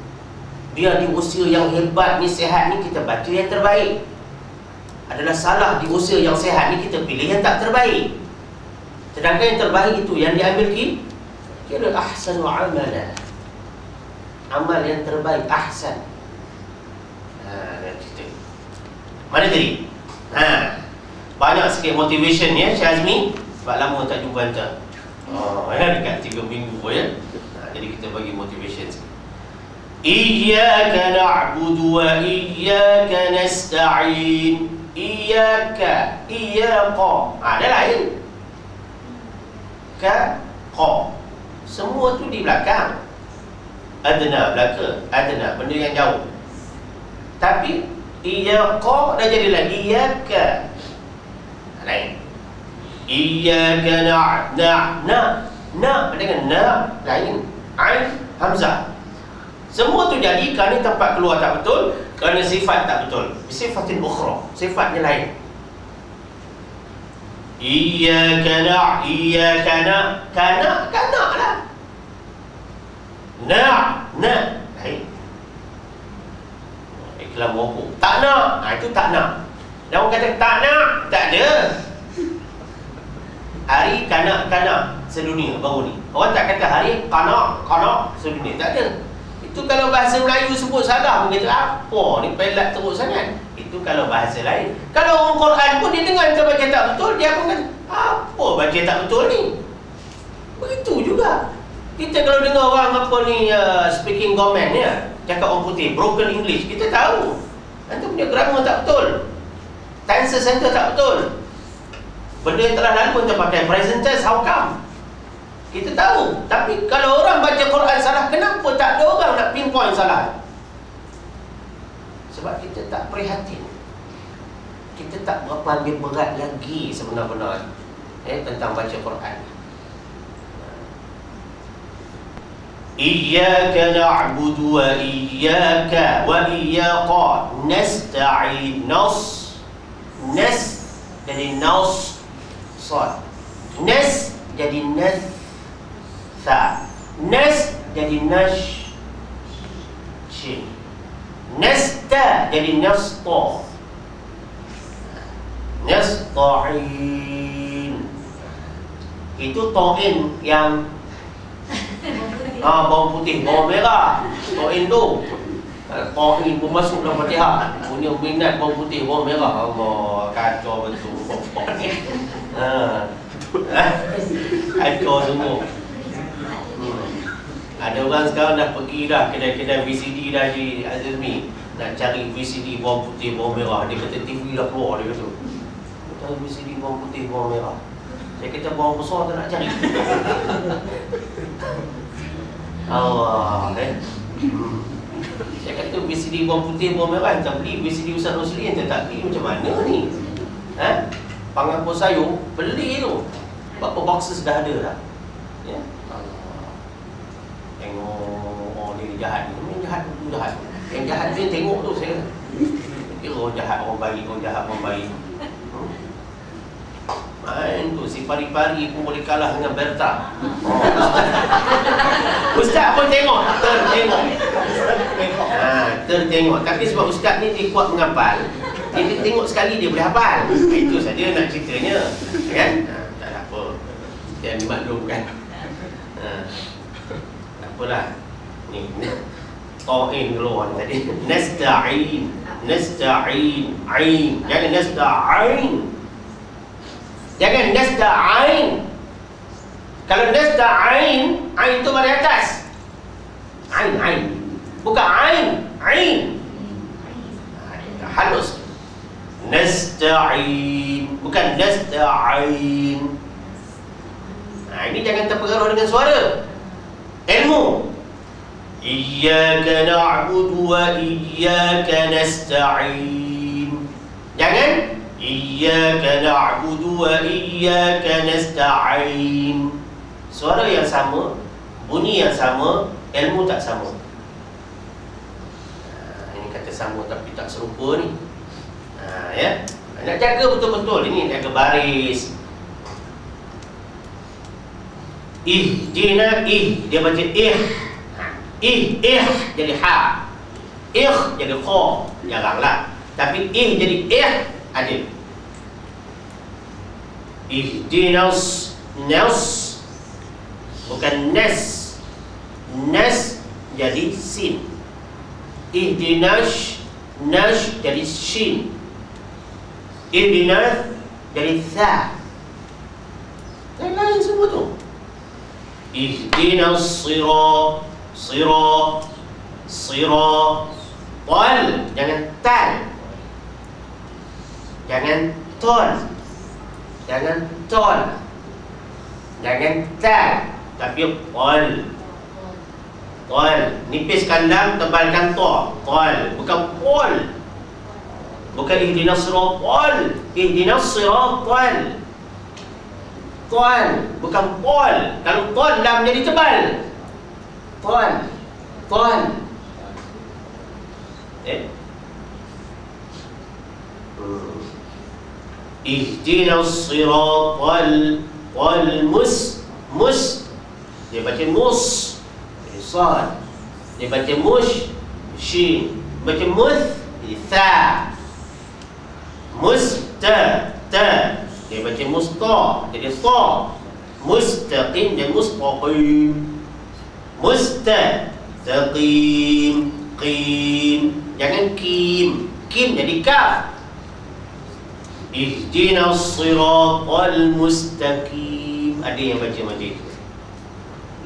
dia di usia yang hebat ni, sihat ni, kita baca yang terbaik. Adalah salah di usia yang sihat ni, kita pilih yang tak terbaik. Sedangkan yang terbaik itu yang diambil kira ahsanu amala. Amal yang terbaik ahsan. Mana tadi? Banyak sikit motivation ya Syazmi. Sebab lama tak jumpa anda. Dekat 3 minggu ya. Jadi kita bagi motivation sikit. Iyyaka na'budu wa iyyaka nasta'in. Iyyaka, iyyaqa. Ada lain. Ka, qa. Semua tu di belakang. Adna belakang, adna benda yang jauh. Tapi iyyaqa dah jadi lagi iyyaka. Lain. Iyyaka na dengan na lain. Ain hamzah. Semua tu jadi kerana tempat keluar tak betul, kerana sifat tak betul. Sifatin ukhra, sifatnya lain. Iyyaka kana lah. Na. Baik. Iklan mopuk. Tak nak. Itu tak nak. Dan orang kata tak nak. Tak ada. Hari kanak-kanak sedunia baru ni. Orang tak kata hari kanak sedunia. Tak ada. Itu kalau bahasa Melayu sebut salah pun kata apa ni pelat teruk sangat. Itu kalau bahasa lain. Kalau orang Quran pun dia dengar kita baca tak betul, dia pun kata apa baca tak betul ni. Begitu juga. Kita kalau dengar orang apa ni speaking comment ya, cakap orang putih broken English, kita tahu antum punya grammar tak betul, tense center tak betul, benda yang telah lalu kita pakai present tense, how come? Kita tahu. Tapi kalau orang baca Quran salah, kenapa tak ada orang nak pinpoint salah? Sebab kita tak prihatin. Kita tak berapa ambil berat lagi sebenar-benar tentang baca Quran. Iyyaka na'budu wa iyyaka nasta'in. Nas jadi naus sad. Nas jadi nas sa. Nas jadi nash shin. Nasta jadi nasta. Nasta'in. Itu ta'in yang bawang putih, bawang merah. Ta'in tu. Ta'in pun masuk dalam Fatihah. Punya minat bawang putih, bawang merah. Allah, kacau betul. Kacau semua. Ada orang sekarang dah pergi dah kedai-kedai VCD dah di Azmi, nak cari VCD bawang putih, bawang merah. Dia kata TV dah keluar, dia kata cari VCD bawang putih, bawang merah. Saya kata bawang besar tak nak cari. Allah, Saya kata VCD bawang putih, bawang merah tak beli, VCD Ustaz Rosli yang tak beli, macam mana ni? Pangapur sayur beli tu. Berapa boxes dah ada dah. Ya. Tengok dia jahat ni. Memang jahat tu jahat. Yang jahat dia tengok tu saya. Kira orang jahat orang baik, orang jahat orang baik. Main tu si pari-pari pun boleh kalah dengan Berta. Ustaz pun tengok, tertengok. Tapi sebab ustaz ni dia kuat menghafal, dia tengok sekali dia boleh hafal. Itu saja nak ceritanya, kan? Tak ada apa. Yang dimaklumkan. Tak apalah. Ni ta'in keluar tadi. Nasta'in. Ain. Jangan nasta'in. Jangan nasta'in. Kalau nasta'in, ain tu baris atas. Ain. Bukan ain. Halus. Nasta'in. Bukan nasta'in. Ini jangan terpengaruh dengan suara. Ilmu. Iyyaka na'budu wa iyyaka nasta'in. Jangan Iyyaka na'budu wa iyyaka nasta'in. Suara yang sama, bunyi yang sama, ilmu tak sama. Ini kata sama tapi tak serupa ni. Ya. Nak jaga betul-betul. Ini jaga baris. Ihdina dia baca jadi ha. Jadi kha. Jaranglah. Tapi jadi adil. Ihdinas nas, bukan nas. Nas jadi sin. Ihdinas jadi shin. Ihdinas jadi tha. Lain semua tu. Ihdinas sira. Tal, jangan tal. Jangan tol. Jangan tal. Tapi tol. Nipiskan lam, tebalkan to. Tol. Bukan pol. Bukan ihdinas siratal. Ihdinas siratal. Tol. Bukan pol. Kalau tol, lam jadi tebal. Tol. Ihdinas siratal mus dia baca mus jadi sad, dia baca mush shin, baca muth jadi tha, dia baca musta jadi sa, mustaqim dan mustaqim, qim jangan kim jadi kaf. Ihdinas siratal mustaqim. Ada yang baca macam itu.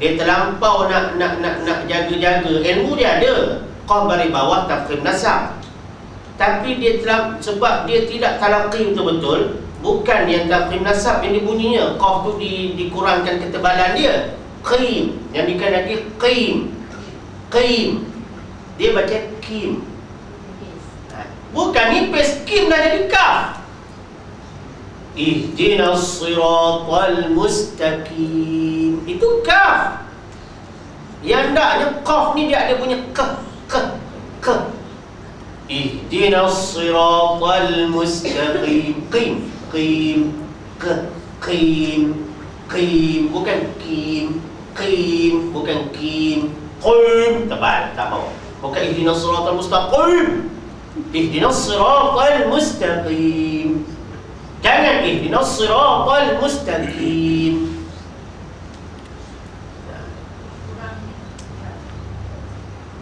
Dia terlampau nak jaga-jaga. Ilmu dia ada. Qaf baris bawah tafkhim nasab. Tapi dia sebab dia tidak talaqi betul-betul, bukan yang tafkhim nasab yang dibunyinya. Qaf tu dikurangkan ketebalan dia. Qim. Yang dikatakan qim. Dia baca kim. Bukan nipis, kim dah jadi kaf. Ihdinas siratal mustaqim. Itu kaf. Yang ndaknya qaf ni dia ada punya ke. Ihdinas siratal mustaqim. Qim, qim, qim, qim, bukan kim. Qim, bukan kim. Qim, tebal, tak mau. Bukan ihdinas siratal mustaqim. Ihdinas siratal mustaqim. Jangan ihdinas siratal mustaqim.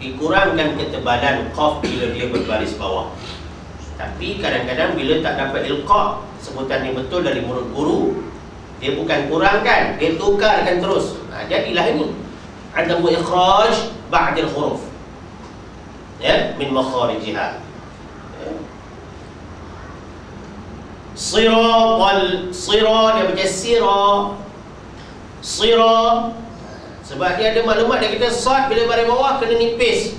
Dikurangkan ketebalan qaf bila dia berbaris bawah. Tapi kadang-kadang bila tak dapat ilqa, sebutan yang betul dari murid guru, dia bukan kurangkan, dia tukarkan terus. Jadilah ini adamu ikhraj ba'd al-huruf, ya, min makharijiha. Siratal, sira dia baca sira. Sira, sebab dia ada maklumat dia kata sad bila baris bawah kena nipis.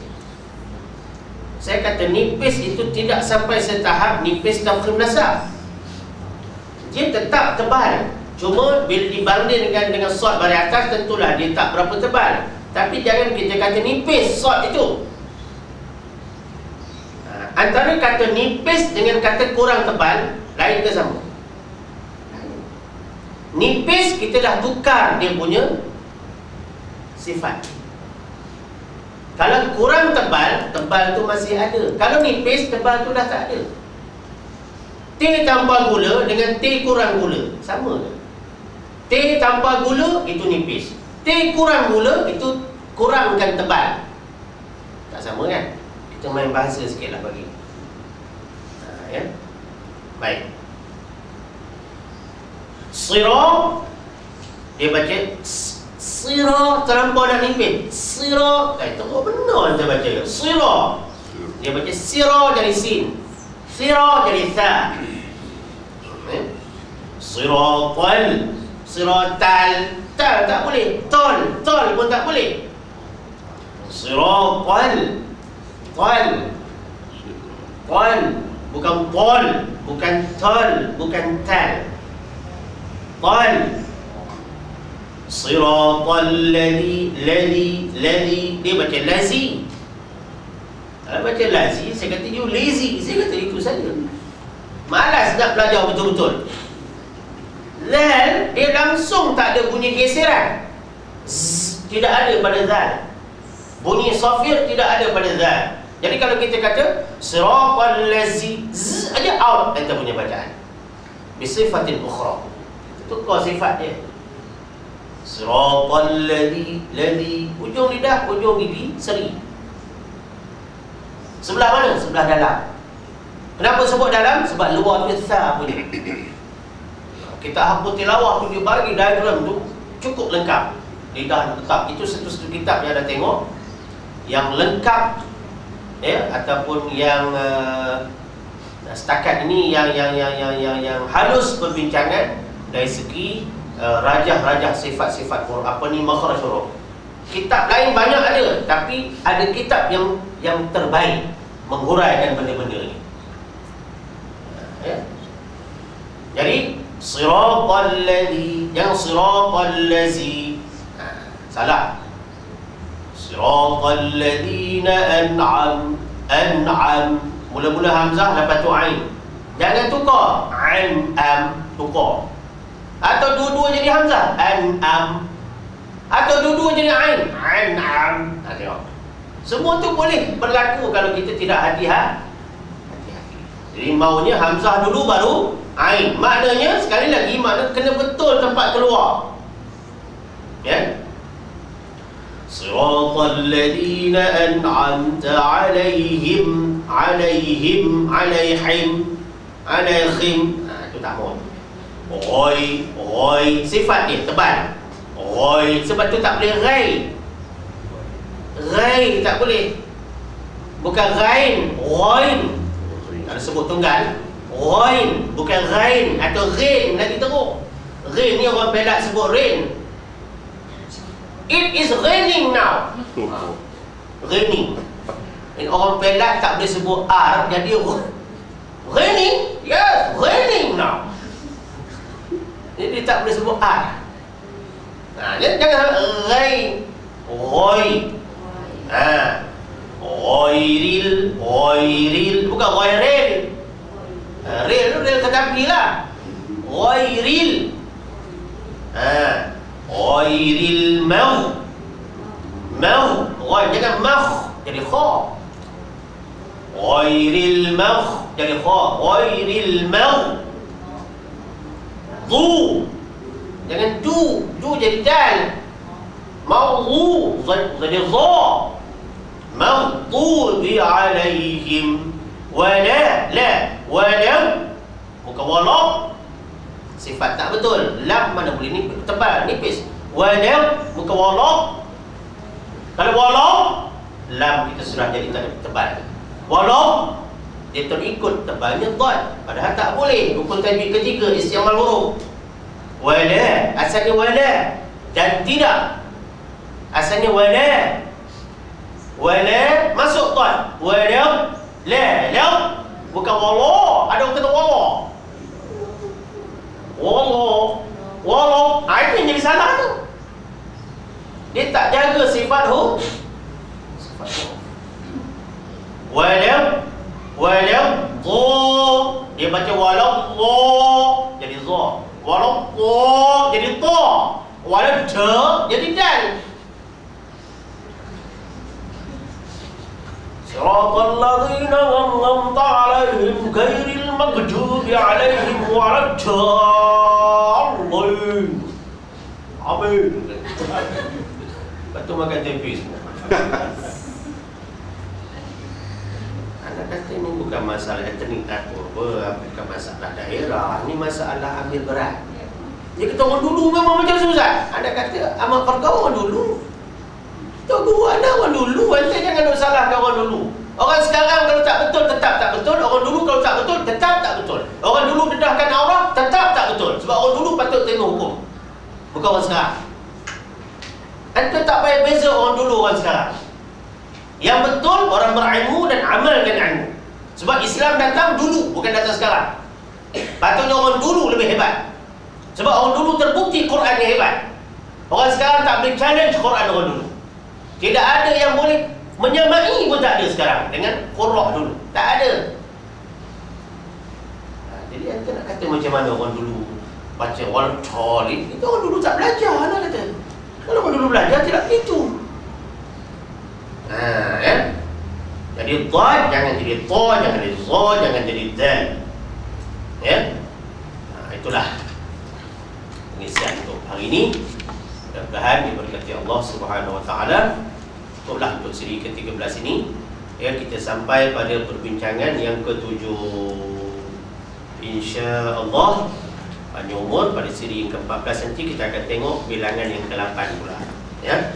Saya kata nipis itu tidak sampai setahap nipis tafkhim nasab. Dia tetap tebal. Cuma bila dibandingkan dengan sad baris atas, tentulah dia tak berapa tebal. Tapi jangan kita kata nipis sad itu. Antara kata nipis dengan kata kurang tebal, lain ke sama? Nipis kita dah tukar dia punya sifat. Kalau kurang tebal, tebal tu masih ada. Kalau nipis, tebal tu dah tak ada. T tanpa gula dengan T kurang gula sama ke? T tanpa gula itu nipis. T kurang gula itu kurangkan tebal. Tak sama kan? Kita main bahasa sikit lah bagi. Ya. Baik. Sira, dia baca sira terlampau nak nipis. Sira, itu benar dia baca. Sira, dia baca sira dari sin, sira dari tha. Siratal, siratal, tal tak boleh. Tol, tol pun tak boleh. Siratal, tal, tal, bukan tol, bukan tol, bukan tal. Tal. Siratal ladzi, dia baca lazi. Kalau baca lazi, saya kata you lazy. Saya kata itu saja. Malas nak belajar betul-betul. Zal, dia langsung tak ada bunyi geseran. Zzz, tidak ada pada zal. Bunyi safir tidak ada pada zal. Jadi kalau kita kata siratal ladzi, zzz aja out kita punya bacaan. Bisifatin ukhra. Tukar sifat dia. Siratal ladzi, ujung lidah, ujung gigi seri. Sebelah mana? Sebelah dalam. Kenapa sebut dalam? Sebab luar tu tha punya. Kita hapus tilawah tu, dia bagi diagram tu cukup lengkap. Lidah tetap. Itu satu-satu kitab yang ada tengok yang lengkap, ya, ataupun yang setakat ini yang halus perbincangan dari segi rajah-rajah sifat-sifat Quran, apa ni makhraj huruf. Kitab lain banyak ada, tapi ada kitab yang terbaik menghuraikan benda-benda ni. Ya. Jadi siratal ladzi, yang siratal ladzi, salah. Siratal ladzina an'am, mula-mula hamzah lepas tu ain. Jangan tukar am, tukar. Atau dua-dua jadi hamzah, an'am. Atau dua-dua jadi ain, an'am. Tengok. Semua tu boleh berlaku kalau kita tidak hati-hati. Jadi maunya hamzah dulu baru ain. Maknanya sekali lagi makna kena betul tempat keluar. Ya. Siratal ladzina an'amta 'alaihim, 'alaihim, 'alaihim, 'alaihim. Itu tak mau. Oi, sifat dia tebal. Oi, sebab tu tak boleh rai. Rai tak boleh. Bukan ghain, ghain. Kalau sebut tunggal, ghain, bukan ghain atau ghain lagi teruk. Ghain ni orang Perak sebut rain. It is raining now. Raining. Dan orang Perak tak boleh sebut R, jadi raining. Yes, raining now. Jadi tak boleh sebut R. Jangan rai, oi. Oi, Ghairil, bukan ghairil. Ril tu ril kereta api lah. Ghairil. Ghairil mau. Ghair jangan makh jadi kha. Ghairil makh jadi kha. Ghairil mau. Du jangan du jadi dal. Mawdu jadi dha. Maghdubi alaihim. Wala bukan wala. Sifat tak betul. Lam mana boleh ni tebal nipis. Wala bukan wala. Kalau wala, lam kita sudah jadi tebal. Wala dia terikut tebalnya dad. Padahal tak boleh. Rukun tajwid ketiga isti'mal huruf. Wala asalnya wala dan tidak. Asalnya wala masuk dad. Wala la bukan wala. Ada orang kata wala. Itu yang jadi salah tu. Dia tak jaga sifat huruf. Walam dia baca walam jadi za. Walam jadi ta. Walam jadi dal. Siratal ladzina an'amta 'alaihim ghairil maghdubi 'alaihim waladdallin. Amin. Batu makan tempe semua. Anak kata ini bukan masalah etnik atau apa, bukan masalah daerah, ini masalah ambil berat. Jadi kita orang dulu memang macam susah. Anak kata amal farqa orang dulu. Tok guru anak orang dulu, anda jangan nak salahkan orang dulu. Orang sekarang kalau tak betul tetap tak betul, orang dulu kalau tak betul tetap tak betul. Orang dulu dedahkan aurat tetap tak betul. Sebab orang dulu patut tengok hukum. Bukan orang sekarang. Anda tak payah beza orang dulu orang sekarang. Yang betul orang berilmu dan amalkan ilmu. Sebab Islam datang dulu, bukan datang sekarang. Patutnya orang dulu lebih hebat. Sebab orang dulu terbukti Quran yang hebat. Orang sekarang tak boleh challenge Quran orang dulu. Tidak ada yang boleh menyamai pun tak ada sekarang dengan Quran dulu. Tak ada. Jadi anda nak kata macam mana orang dulu baca wal talib, itu orang dulu tak belajar lah kata. Kalau orang dulu belajar tidak begitu. Jadi dad jangan jadi ta, jangan jadi za, jangan jadi dal. Ya. Itulah pengisian untuk hari ini. Mudah-mudahan diberkati Allah Subhanahu Wa Taala. Cukuplah untuk siri ke-13 ini. Ya, kita sampai pada perbincangan yang ke-7. Insya-Allah panjang umur pada siri yang ke-14 nanti kita akan tengok bilangan yang ke-8 pula. Ya.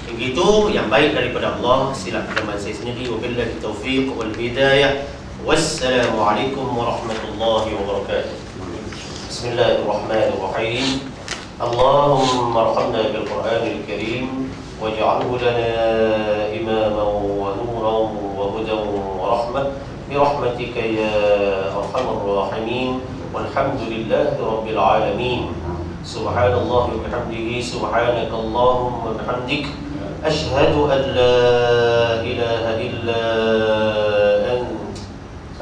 Begitu yang baik daripada Allah silap zaman saya sendiri. Wabillahi taufiq wal hidayah. Wassalamualaikum warahmatullahi wabarakatuh. Bismillahirrahmanirrahim. Allahumma arhamna bil Qur'anil Karim waj'alhu lana imaman wa nuran wa hudan wa rahmah bi rahmatika ya arhamar rahimin. Walhamdulillahi rabbil alamin. Subhanallah wa bihamdihi subhanakallahumma wa bihamdik ashhadu an la ilaha illa ant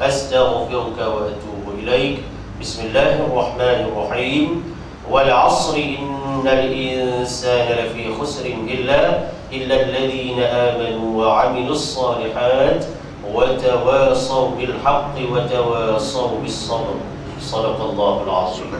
astaghfiruka wa atubu ilaik. Bismillahirrahmanirrahim. Wal 'asri innal insana lafi khusrin illa alladhina amanu wa 'amilus shalihat wa tawasaw bil haqqi wa tawasaw bis sabr. Shadaqallahul 'azim.